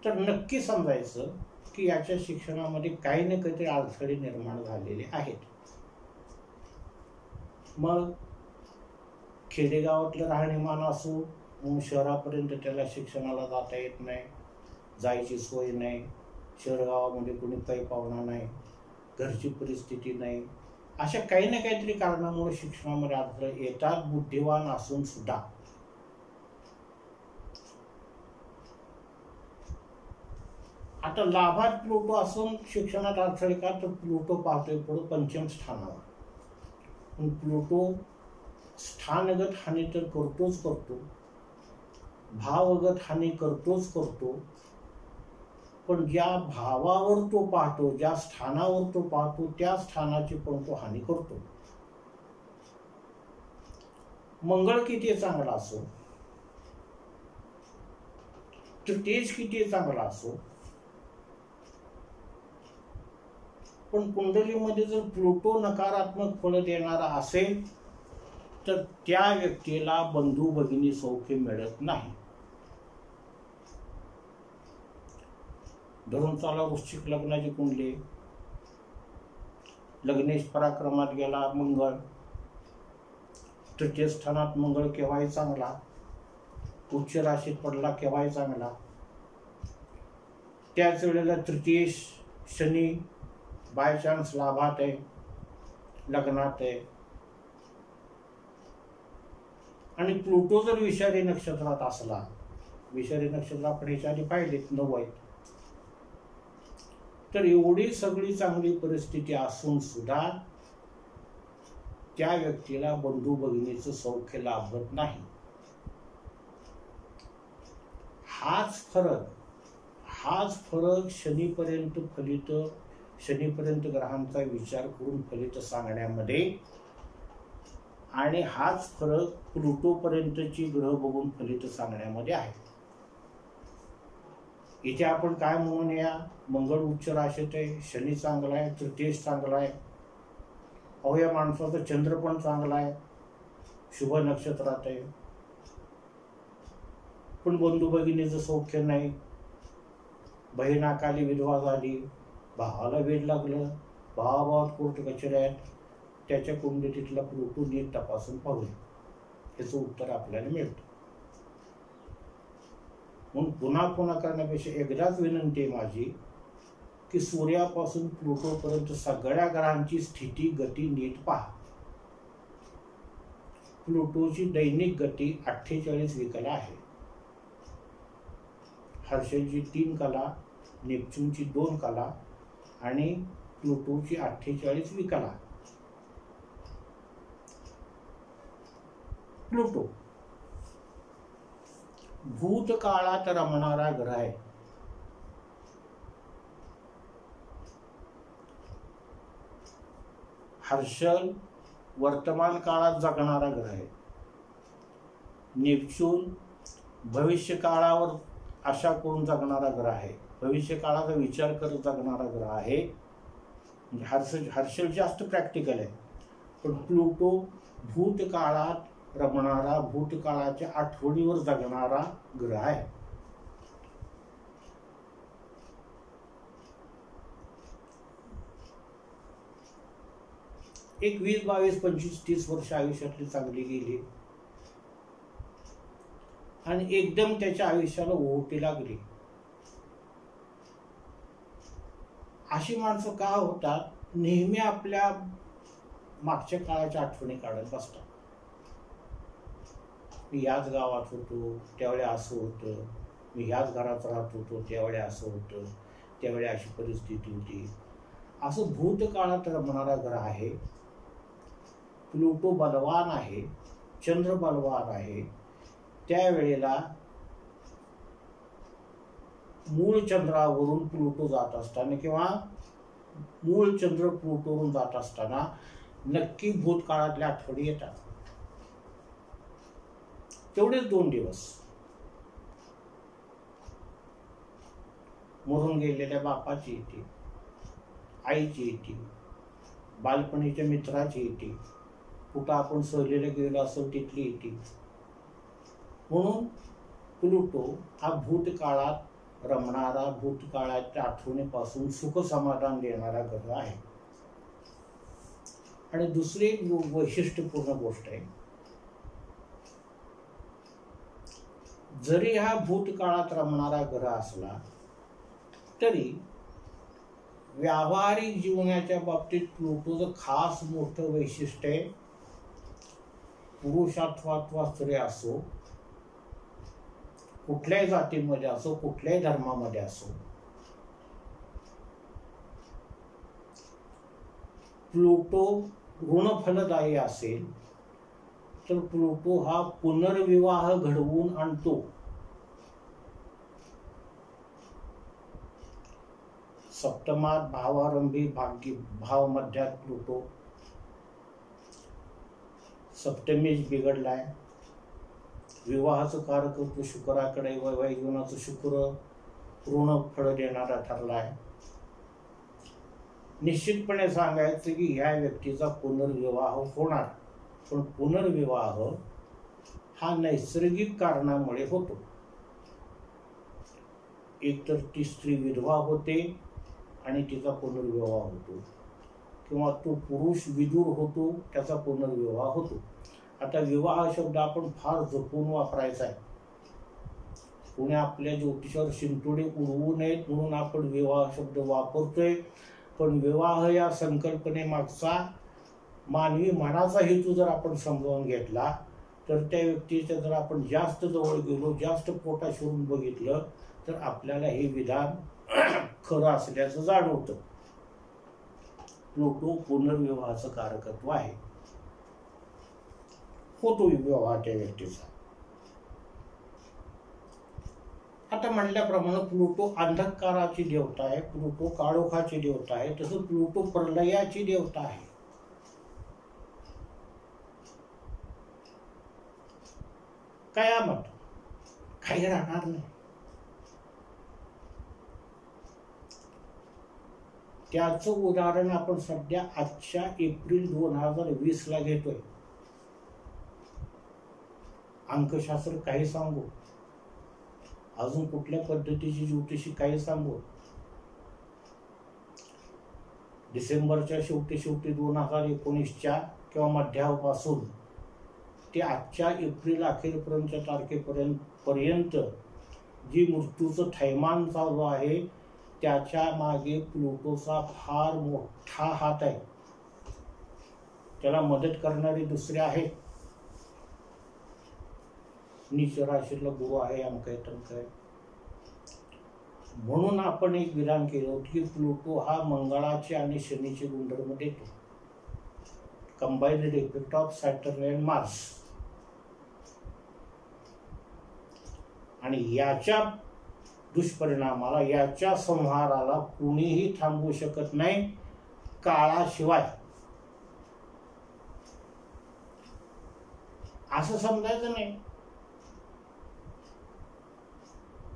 तर नक्की समजायचं की याच्या शिक्षणामध्ये काही ना काहीतरी अडथळे निर्माण झालेले आहेत. मग खेडेगावातलं राहणीमान असो, मग शहरापर्यंत त्याला शिक्षणाला जाता येत नाही, जायची सोय नाही, शहरगावामध्ये कोणी काही पाहुणा नाही, घरची परिस्थिती नाही, अशा काही ना काहीतरी कारणामुळे शिक्षणामध्ये अडथळे येतात, बुद्धिवान असून सुद्धा. आता लाभात प्लुटो असून शिक्षणात अडथळे का, तर प्लुटो पाहतोय पुढे पंचम स्थानावर. पण प्लुटो स्थानगत हानी तर करतोच करतो, भावगत हानी करतोच करतो, पण ज्या भावावर तो पाहतो, ज्या स्थानावर तो पाहतो त्या स्थानाची पण तो हानी करतो. मंगळ किती चांगला असो, तृतीयेश किती चांगला असो, पण कुंडलीमध्ये जर प्लुटो नकारात्मक फळ देणारा असेल तर त्या व्यक्तीला बंधू भगिनी सौख्य मिळत नाही. धरून चाला वृश्चिक लग्नाची कुंडली, लग्नेश पराक्रमात गेला मंगळ, तृतीय स्थानात मंगळ केव्हाही चांगला, उच्च राशीत पडला केव्हाही चांगला. त्याच वेळेला तृतीय शनी बाय चान्स लाभात आहे, लग्नात आहे, आणि प्लुटो जर विषारी नक्षत्रात असला, विषारी नक्षत्र आपण याच्या आधी पाहिलेत 9 आहेत, तर एवढी सगळी चांगली परिस्थिती असून सुद्धा त्या व्यक्तीला बंधू भगिनीचं सौख्य लाभत नाही. हाच फरक शनीपर्यंत ग्रहांचा विचार करून फलित सांगण्यामध्ये, आणि हाच फरक प्लुटो पर्यंतची ग्रह बघून फलित सांगण्यामध्ये आहे. इथे आपण काय म्हणून या, मंगळ उच्च राशीत आहे, शनी चांगला आहे, तृतीय चांगला आहे, अहो या माणसाचा चंद्र पण चांगला आहे, शुभ नक्षत्रात आहे, पण बंधू भगिनीचं सौख्य नाही, बहीण अकाली विधवा झाली, भावाला वेड लागलं, भावाभावात कोर्ट कचेऱ्या आहेत, त्याच्या कुंडलीतला प्लुटो नीट तपासून पाहूया, याचं उत्तर आपल्याला मिळतं. म्हणून पुन्हा करण्यापेक्षा एकदाच विनंती आहे माझी की सूर्यापासून प्लुटोपर्यंत सगळ्या ग्रहांची स्थिती गती नीट पहा. प्लुटोची दैनिक गती 48 विकला आहे, हर्षलची 3 कला, नेपच्यूनची 2 कला आणि प्लुटोची 48 विकला. प्लुटो भूतकाळात रमणारा ग्रह आहे. हर्षल वर्तमान काळात जगणारा ग्रह आहे. नेपच्यून भविष्य काळावर आशा करून जगणारा ग्रह आहे. भविष्य काळाचा विचार करत जगणारा ग्रह आहे. म्हणजे हर्षल जास्त प्रॅक्टिकल आहे, पण प्लुटो भूतकाळात रमणारा, भूतकाळाच्या आठवणीवर जगणारा ग्रह आहे. एक 20, 22, 25, 30 वर्ष आयुष्यातली चांगली गेली आणि एकदम त्याच्या आयुष्याला ओहोटी लागली. अशी माणसं का होतात? नेहमी आपल्या मागच्या काळाच्या आठवणी काढत बसतात. मी याच गावात होतो त्यावेळी असं होतं, मी ह्याच घरात राहत होतो त्यावेळी असं होतं, त्यावेळी अशी परिस्थिती होती. असं भूतकाळात रमणारा ग्रह आहे. प्लुटो बलवान आहे, चंद्र बलवान आहे. त्यावेळेला मूळ चंद्रावरून प्लुटो जात असताना किंवा मूळ चंद्र प्लुटोवरून जात असताना नक्की भूतकाळातल्या आठवणी येतात. तेवढेच 2 दिवस. मरून गेलेल्या बापाची येते, आईची येते, बालपणीच्या मित्राची येते, कुठं आपण सहलीला गेलो असेल तिथली येते. म्हणून प्लुटो हा भूतकाळात रमणारा, भूतकाळाच्या आठवणीपासून सुख समाधान देणारा ग्रह आहे. आणि दुसरी एक वैशिष्ट्यपूर्ण गोष्ट आहे, जरी हा भूतकाळात रमणारा ग्रह असला तरी व्यावहारिक जीवनाच्या बाबतीत प्लुटोचं खास मोठं वैशिष्ट्य आहे. पुरुष अथवा स्त्री असो, कुठल्याही जातीमध्ये असो, कुठल्याही धर्मामध्ये असो, प्लुटो ऋणफलदायी असेल तर प्लुटो हा पुनर्विवाह घडवून आणतो. सप्तमात भावारंभी भाव मध्यात प्लुटो, सप्तमीच बिघडलाय. विवाहाचं कारकत्व शुक्राकडे, वैवाहिक जीवनाचं शुक्र ऋण फळ देणारा ठरलाय. निश्चितपणे सांगायचं की ह्या व्यक्तीचा पुनर्विवाह होणार, पण पुनर्विवाह हा नैसर्गिक कारणामुळे होतो. एकतर ती स्त्री विधवा होते आणि तिचा पुनर्विवाह होतो, किंवा तो पुरुष विदूर होतो, त्याचा पुनर्विवाह होतो. आता विवाह शब्द आपण फार जपून वापरायचा आहे. कोणी आपल्या ज्योतिषावर शिंतोडे उडवू नयेत म्हणून आपण विवाह शब्द वापरतोय, पण विवाह या संकल्पनेमागचा मानवी मनाचा हेतू जर आपण समजावून घेतला तर त्या व्यक्तीच्या जर आपण जास्त जवळ गेलो, जास्त पोटा शिरून बघितलं तर आपल्याला हे विधान खरं असल्याचं जाणवतं. प्लुटो पुनर्विवाहाचं कारकत्व आहे, होतो विवाह त्या व्यक्तीचा. आता म्हणल्याप्रमाणे प्लुटो अंधकाराची देवता आहे, प्लुटो काळोखाची देवता आहे, तसं प्लुटो प्रलयाची देवता आहे. कयामत काही राहणार नाही. त्याचं उदाहरण आपण सध्या आजच्या एप्रिल 2020 ला घेतोय. अंकशास्त्र काही सांगू, अजून कुठल्या पद्धतीची ज्योतिषी काही सांगू, डिसेंबरच्या शेवटी 2019च्या किंवा मध्यापासून ते आजच्या एप्रिल अखेरपर्यंतच्या तारखेपर्यंत जी मृत्यूचं थैमान चालू आहे त्याच्या मागे प्लुटोचा फार मोठा हात आहे. त्याला मदत करणारे दुसरे आहेत. नीच राशीला गुरु आहे, अमकय तमकय. म्हणून आपण एक विधान केलं होतं की प्लुटो हा मंगळाचे आणि शनीचे गुणधर्म देतो. Combined effect of Saturn and Mars. आणि याच्या दुष्परिणामाला, याच्या संहाराला कुणीही थांबवू शकत नाही काळाशिवाय. असं समजायचं नाही.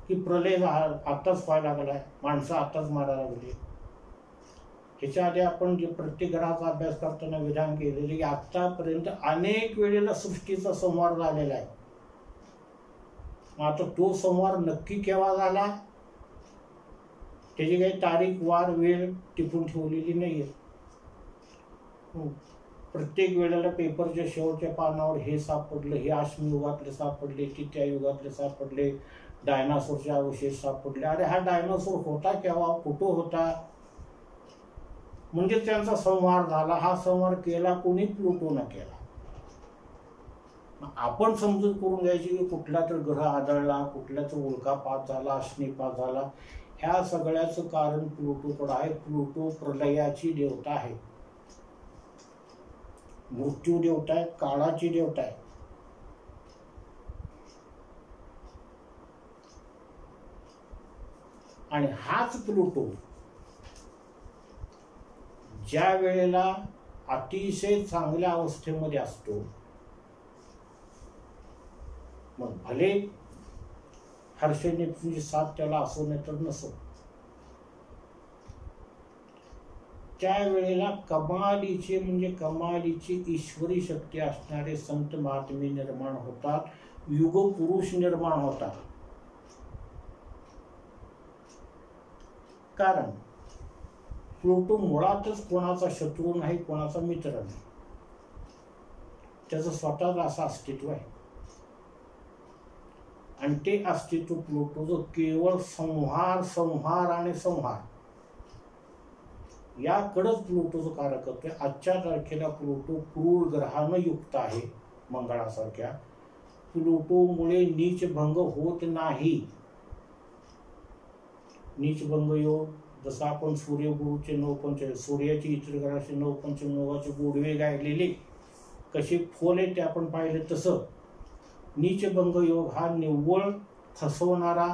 की प्रलय आताच व्हायला लागलाय, माणसं आताच मारायला लागली. ह्याच्या आधी आपण जे प्रत्येक ग्रहाचा अभ्यास करताना विधान केलेले की आतापर्यंत अनेक वेळेला सृष्टीचा संहार झालेला आहे. आता तो संहार नक्की केव्हा झाला त्याची काही तारीख वार वेळ टिपून ठेवलेली नाहीये. प्रत्येक वेळेला पेपरच्या शेवटच्या पानावर हे सापडलं, हे अश्म युगातले सापडले, की त्या युगातले सापडले, डायनासोरचे अवशेष सापडले. अरे हा डायनासोर होता केव्हा, कुठं होता, म्हणजे त्यांचा संहार झाला. हा संहार केला कोणी, प्लुटोनं केला. आपण समजूत करून घ्यायची की कुठला तर ग्रह आदळला, कुठला तर उल्कापात झाला, अग्निपात झाला, ह्या सगळ्याचं कारण प्लुटोकडे आहे. प्लुटो प्रलयाची देवता आहे, मृत्यू देवता आहे, काळाची देवता आहे. आणि हाच प्लुटो ज्या वेळेला अतिशय चांगल्या अवस्थेमध्ये असतो, मग भले हर्ष नेपच्यूनची साथ त्याला असो नाही तर नसो, त्यावेळेला कमालीचे म्हणजे कमालीची ईश्वरी शक्ती असणारे संत महात्मे निर्माण होतात, युग पुरुष निर्माण होतात. कारण प्लुटो मुळातच कोणाचा शत्रू नाही, कोणाचा मित्र नाही. त्याचं स्वतःच असं अस्तित्व आहे. आणि ते अस्तित्व प्लुटोचं केवळ संहार संहार आणि संहार याकडेच प्लुटोचं कार्य करतोय. आजच्या तारखेला प्लुटो क्रूर ग्रहानं युक्त आहे मंगळासारख्या. प्लुटोमुळे नीचभंग होत नाही. नीचभंग योग जसं आपण सूर्यगुरूचे 9 सूर्याची इतर ग्रहाचे 9 पंचमयोगाचे गोडवे गायलेले कसे फोल आहेत ते आपण पाहिले, तसं नीचभंग योग हा निव्वळ फसवणारा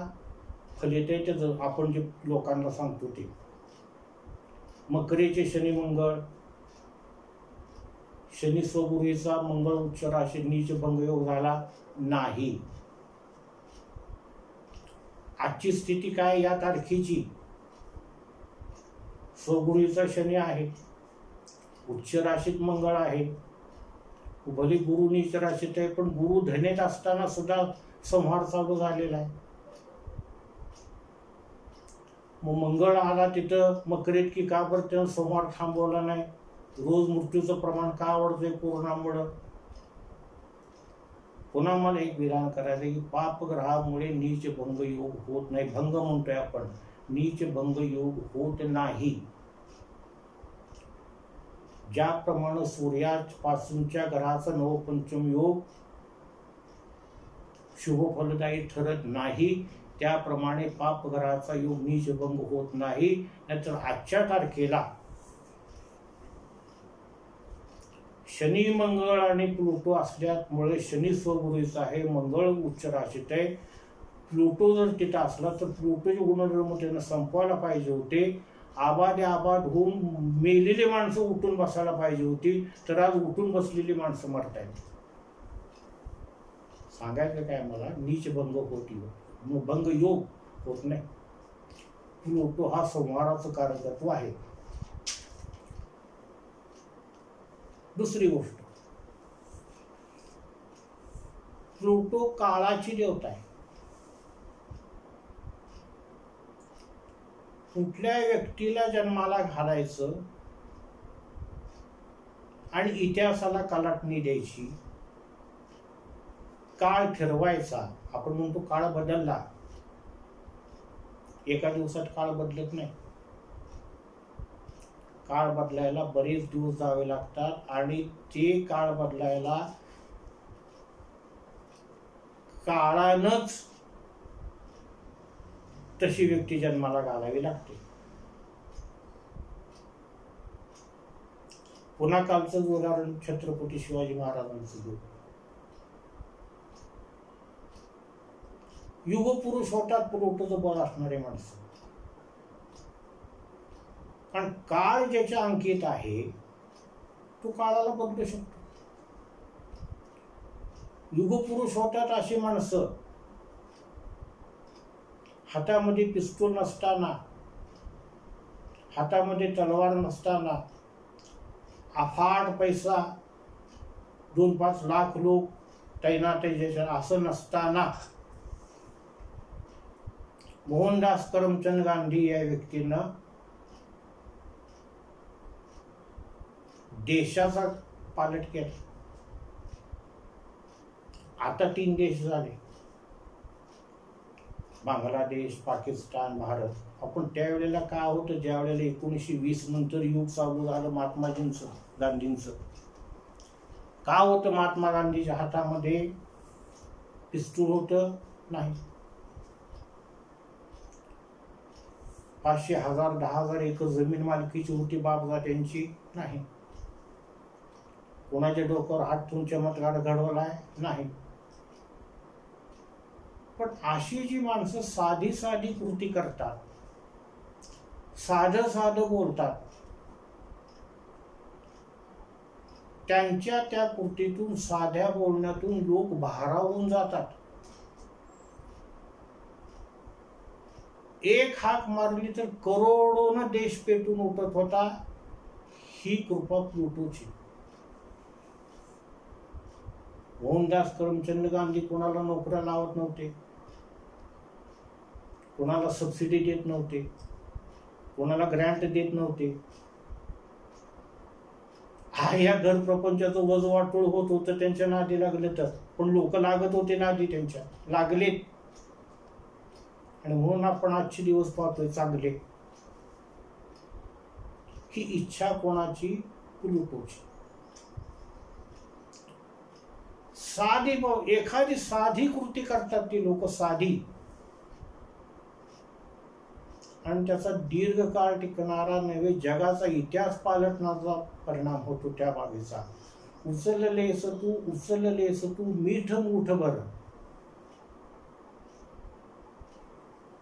फलित आहे. त्याचं आपण जे लोकांना सांगतो ते मकरेचे शनी मंगळ, शनी स्वगुरूचा मंगळ उच्च राशी नीचभंग योग झाला नाही. आजची स्थिती काय या तारखेची, स्वगुरूचा शनी आहे, उच्च राशीत मंगळ आहे, भले गुरु नीच राशीत आहे, पण गुरु धनेत असताना सुद्धा संहार चालू झालेला आहे. मग मंगळ आला तिथं मकरेत की का बरं त्यानं संहार थांबवला नाही. रोज मृत्यूचं प्रमाण का वाढतंय कोरोनामुळं. पुन्हा मला एक विधान करायचं की पापग्रहामुळे नीचभंग योग होत नाही. भंग म्हणतोय आपण, नीचभंग योग होत नाही. ज्याप्रमाणे सूर्यापासूनच्या ग्रहाचा नवपंचम योग शुभ फलदायी ठरत नाही, त्याप्रमाणे पापग्रहाचा योग नीचभंग होत नाही. नाहीतर आजच्या तारखेला शनी मंगळ आणि प्लुटो असल्यामुळे शनी स्वगुरूचा आहे, मंगळ उच्च राशीत आहे. प्लुटो जर तिथं असला तर प्लुटोचे गुणधर्म त्यानं संपवायला पाहिजे होते. आबाद होऊन मेलेली माणसं उठून बसायला पाहिजे होती, तर आज उठून बसलेली माणसं मरतायत. सांगायचं काय मला, नीचभंग होती, भंग योग होत नाही. प्लुटो हा संहाराचं कारकत्व आहे. दुसरी गोष्ट, प्लुटो काळाची देवता आहे. कुठल्या व्यक्तीला जन्माला घालायचं आणि इतिहासाला कलाटणी द्यायची, काळ फिरवायचा. आपण म्हणतो काळ बदलला, एका दिवसात काळ बदलत नाही. काळ बदलायला बरेच दिवस जावे लागतात आणि ते काळ बदलायला काळानंच तशी व्यक्ती जन्माला घालावी लागते. पुन्हा कालचं उदाहरण छत्रपती शिवाजी महाराजांचं घेऊ. युगपुरुष होतात प्लुटोचं बळ असणारे माणसं. कारण काळ ज्याच्या अंकित आहे तो काळाला बदलू शकतो. युगपुरुष होतात अशी माणसं हातामध्ये पिस्तूल नसताना, हातामध्ये तलवार नसताना, अफाट पैसा, 2-5 लाख लोक तैनात असं नसताना मोहनदास करमचंद गांधी या व्यक्तीनं देशाचा पालट केला. आता 3 देश झाले, बांगलादेश, पाकिस्तान, भारत. आपण त्यावेळेला काय होतं, ज्या वेळेला 1920 नंतर युग चालू झालं महात्माजींचं, गांधींचं, का होतं महात्मा गांधीच्या हातामध्ये पिस्तूल होतं? नाही. 500, 1000, 10,000 एकर जमीन मालकीची होती बापदाद्यांची? नाही. कोणाच्या डोक्यावर हात ठेवून चमत्कार घडवलाय? नाही. पण अशी जी माणसं साधी साधी कृती करतात, साधं साधं बोलतात, त्यांच्या त्या कृतीतून, साध्या बोलण्यातून लोक भारावून जातात. एक हाक मारली तर करोडोनं देश पेटून उठत होता. ही कृपा प्लुटोची. मोहनदास करमचंद गांधी कोणाला नोकऱ्या लावत नव्हते, कोणाला सबसिडी देत नव्हते, कोणाला ग्रँट देत नव्हते. या घर प्रपंचाचं वज वाटोळ होत होतं त्यांच्या नादी लागले तर, पण लोक लागत होते नादी त्यांच्या, लागलेत. आणि म्हणून आपण आजचे दिवस पाहतोय चांगले. ही इच्छा कोणाची? प्लुटोची. साधी, एखादी साधी कृती करतात ती लोक, साधी, आणि त्याचा दीर्घकाळ टिकणारा नव्हे, जगाचा इतिहास पालटण्याचा परिणाम होतो त्या बाबीचा. उचललेस तू मीठ मूठ भर,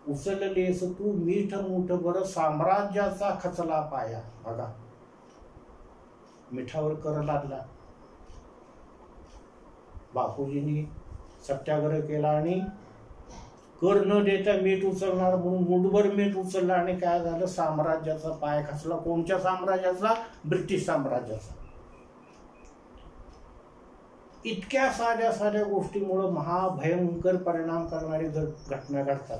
उचललेस तू मीठ मूठ भर, साम्राज्याचा खचला पाया. बघा, मिठावर कर लादला. बापूजींनी सत्याग्रह केला आणि कर न देता मीठ उचलणार म्हणून मुठभर मीठ उचललं, आणि काय झालं? साम्राज्याचा पाय खचला. कोणत्या साम्राज्याचा? ब्रिटिश साम्राज्याचा. इतक्या साध्या साध्या गोष्टीमुळे महाभयंकर परिणाम करणारी घटना घडतात.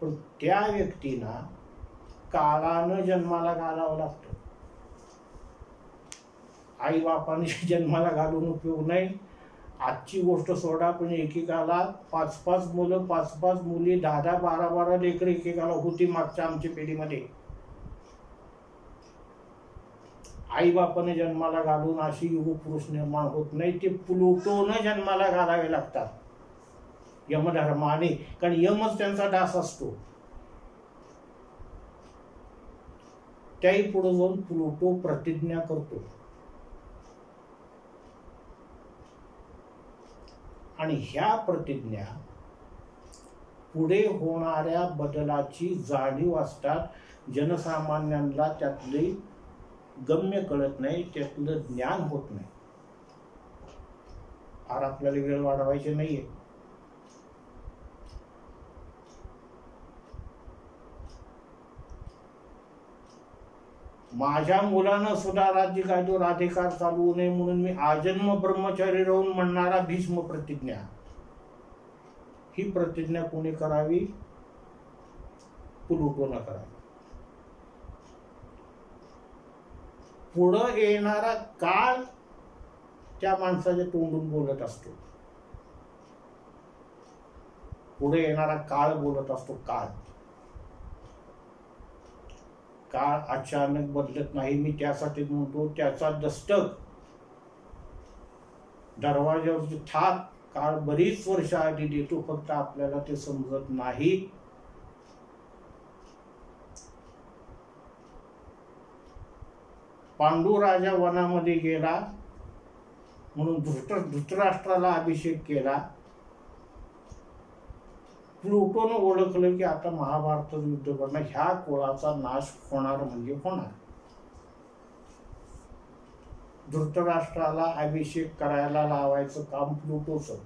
पण त्या व्यक्तींना काळानं जन्माला घालावं लागतं. आई बापाने जन्माला घालून उपयोग नाही. आजची गोष्ट सोडा, पण एकेकाला 5-5 मुलं, 5-5 मुली, 10-10, 12-12 लेकरं एकेकाला होती मागच्या आमच्या पिढीमध्ये. आई बापाने जन्माला घालून अशी युग पुरुष निर्माण होत नाही. ते प्लुटोनं जन्माला घालावे लागतात, यमधर्माने. कारण यमच त्यांचा दास असतो. त्याही पुढे जाऊन प्लुटो प्रतिज्ञा करतो, आणि ह्या प्रतिज्ञा पुढे होणाऱ्या बदलाची जाणीव असतात. जनसामान्यांना त्यातले गम्य कळत नाही, त्यातलं ज्ञान होत नाही. फार आपल्याला वेळ वाढवायचे नाहीये. माझ्या मुलानं सुद्धा राज्य कायद्यावर अधिकार चालवू नये म्हणून मी आजन्म ब्रह्मचारी राहून म्हणणारा भीष्म प्रतिज्ञा. ही प्रतिज्ञा कोणी करावी? प्लुटोनं करावी. पुढं येणारा काळ त्या माणसाच्या तोंडून बोलत असतो. पुढे येणारा काळ बोलत असतो. काळ अचानक बदलत नाही. मी त्यासाठी म्हणतो, त्याचा दस्तक, दरवाज्यावरची थाप काळ बरीच वर्ष आधी देतो, फक्त आपल्याला ते समजत नाही. पांडू राजा वनामध्ये गेला म्हणून धृतराष्ट्राला अभिषेक केला. प्लुटोनं ओळखलं की आता महाभारताचं युद्ध करणार, ह्या कुळाचा नाश होणार म्हणजे होणार. धृतराष्ट्राला अभिषेक करायला लावायचं काम प्लुटोचं.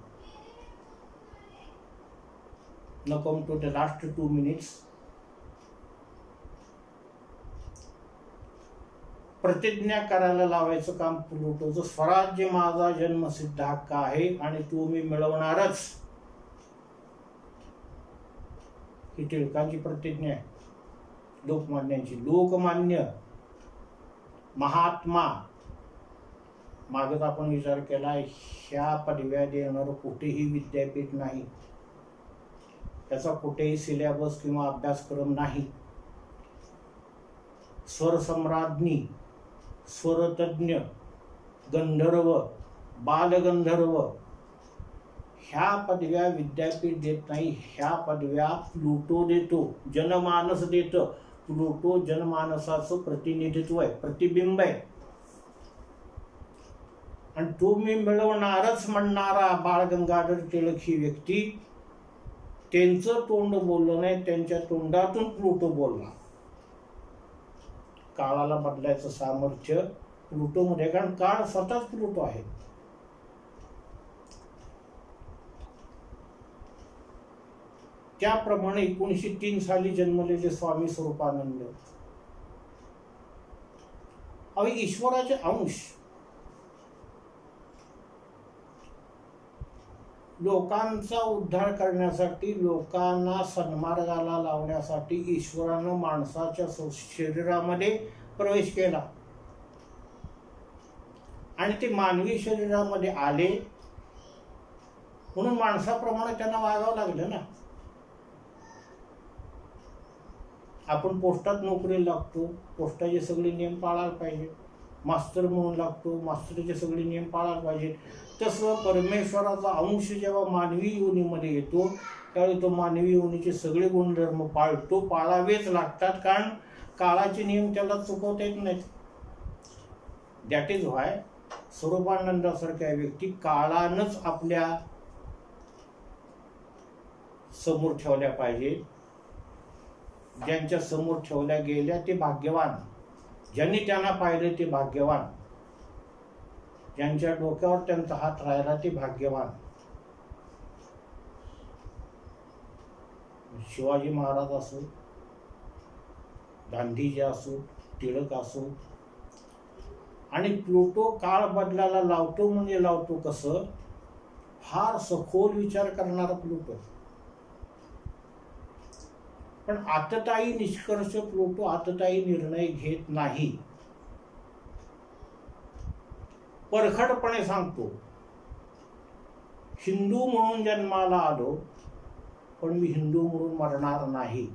Now come to the last 2 minutes. प्रतिज्ञा करायला लावायचं काम प्लुटोचं. स्वराज्य माझा जन्मसिद्ध हक्क आहे आणि तो मी मिळवणारच, ही टिळकांची प्रतिज्ञा आहे. लोकमान्यांची. लोकमान्य महात्मा. मागच आपण विचार केला, ह्या पदव्या देणारं कुठेही विद्यापीठ नाही, त्याचा कुठेही सिलेबस किंवा अभ्यासक्रम नाही. स्वरसम्राज्ञी, स्वरतज्ञ, गंधर्व, बालगंधर्व ह्या पदव्या विद्यापीठ देत नाही. ह्या पदव्या प्लुटो देतो, जनमानस देतं. प्लुटो जनमानसाचं प्रतिनिधित्व आहे, प्रतिबिंब आहे. आणि तो मी मिळवणारच म्हणणारा बाळ गंगाधर टिळक ही व्यक्ती, त्यांचं तोंड बोललं नाही, त्यांच्या तोंडातून प्लुटो बोलला. काळाला बदलायचं सामर्थ्य प्लुटोमध्ये, कारण काळ स्वतःच प्लुटो आहे. त्याप्रमाणे 1903 साली जन्मलेले स्वामी स्वरूपानंद ईश्वराचे अंश. लोकांचा उद्धार करण्यासाठी, लोकांना सन्मार्गाला लावण्यासाठी ईश्वरानं माणसाच्या शरीरामध्ये प्रवेश केला आणि ते मानवी शरीरामध्ये आले म्हणून माणसाप्रमाणे त्यांना वागावं लागलं ना. आपण पोस्टात नोकरीला लागतो, पोस्टाचे सगळे नियम पाळायला पाहिजे. मास्तर म्हणून लागतो, मास्तरचे सगळे नियम पाळायला पाहिजे. तसं परमेश्वराचा अंश जेव्हा मानवी योनीमध्ये येतो त्यावेळी तो मानवी योनीचे सगळे गुणधर्म पाळतो, पाळावेच लागतात, कारण काळाचे नियम त्याला चुकवता येत नाहीत. दॅट इज व्हाय स्वरूपानंदासारख्या व्यक्ती काळानंच आपल्या समोर ठेवल्या पाहिजे. ज्यांच्या समोर ठेवल्या गेल्या ते भाग्यवान, ज्यांनी त्यांना पाहिलं ते भाग्यवान, ज्यांच्या डोक्यावर त्यांचा हात राहिला ते भाग्यवान. शिवाजी महाराज असो, गांधीजी असो, टिळक असो. आणि प्लुटो काळ बदलायला लावतो म्हणजे लावतो कसं, फार सखोल विचार करणारा प्लुटो. पण आततायी निष्कर्ष प्लुटो आततायी निर्णय घेत नाही. परखडपणे सांगतो, हिंदू म्हणून जन्माला आलो पण मी हिंदू म्हणून मरणार नाही.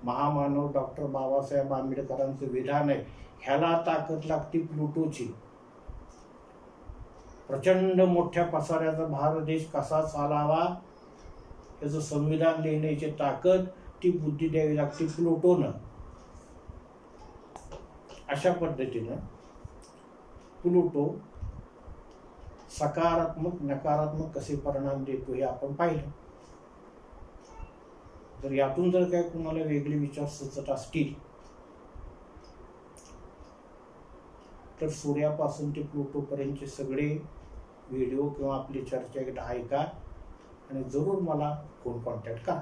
महामानव डॉक्टर बाबासाहेब आंबेडकरांचं विधान आहे. ह्याला ताकद लागते प्लुटोची. प्रचंड मोठ्या पसाऱ्याचा भारत देश कसा चालावा याचं संविधान लिहिण्याची ताकद, ती बुद्धी द्यावी लागते प्लुटोनं. अशा पद्धतीनं प्लुटो सकारात्मक नकारात्मक कसे परिणाम देतो हे आपण पाहिलं. जर यातून जर काही कुणाला वेगळे विचार सुचत असतील तर सूर्यापासून ते प्लुटो पर्यंतचे सगळे व्हिडिओ किंवा आपली चर्चा एकदा ऐका आणि जरूर मला फोन कॉन्टॅक्ट करा.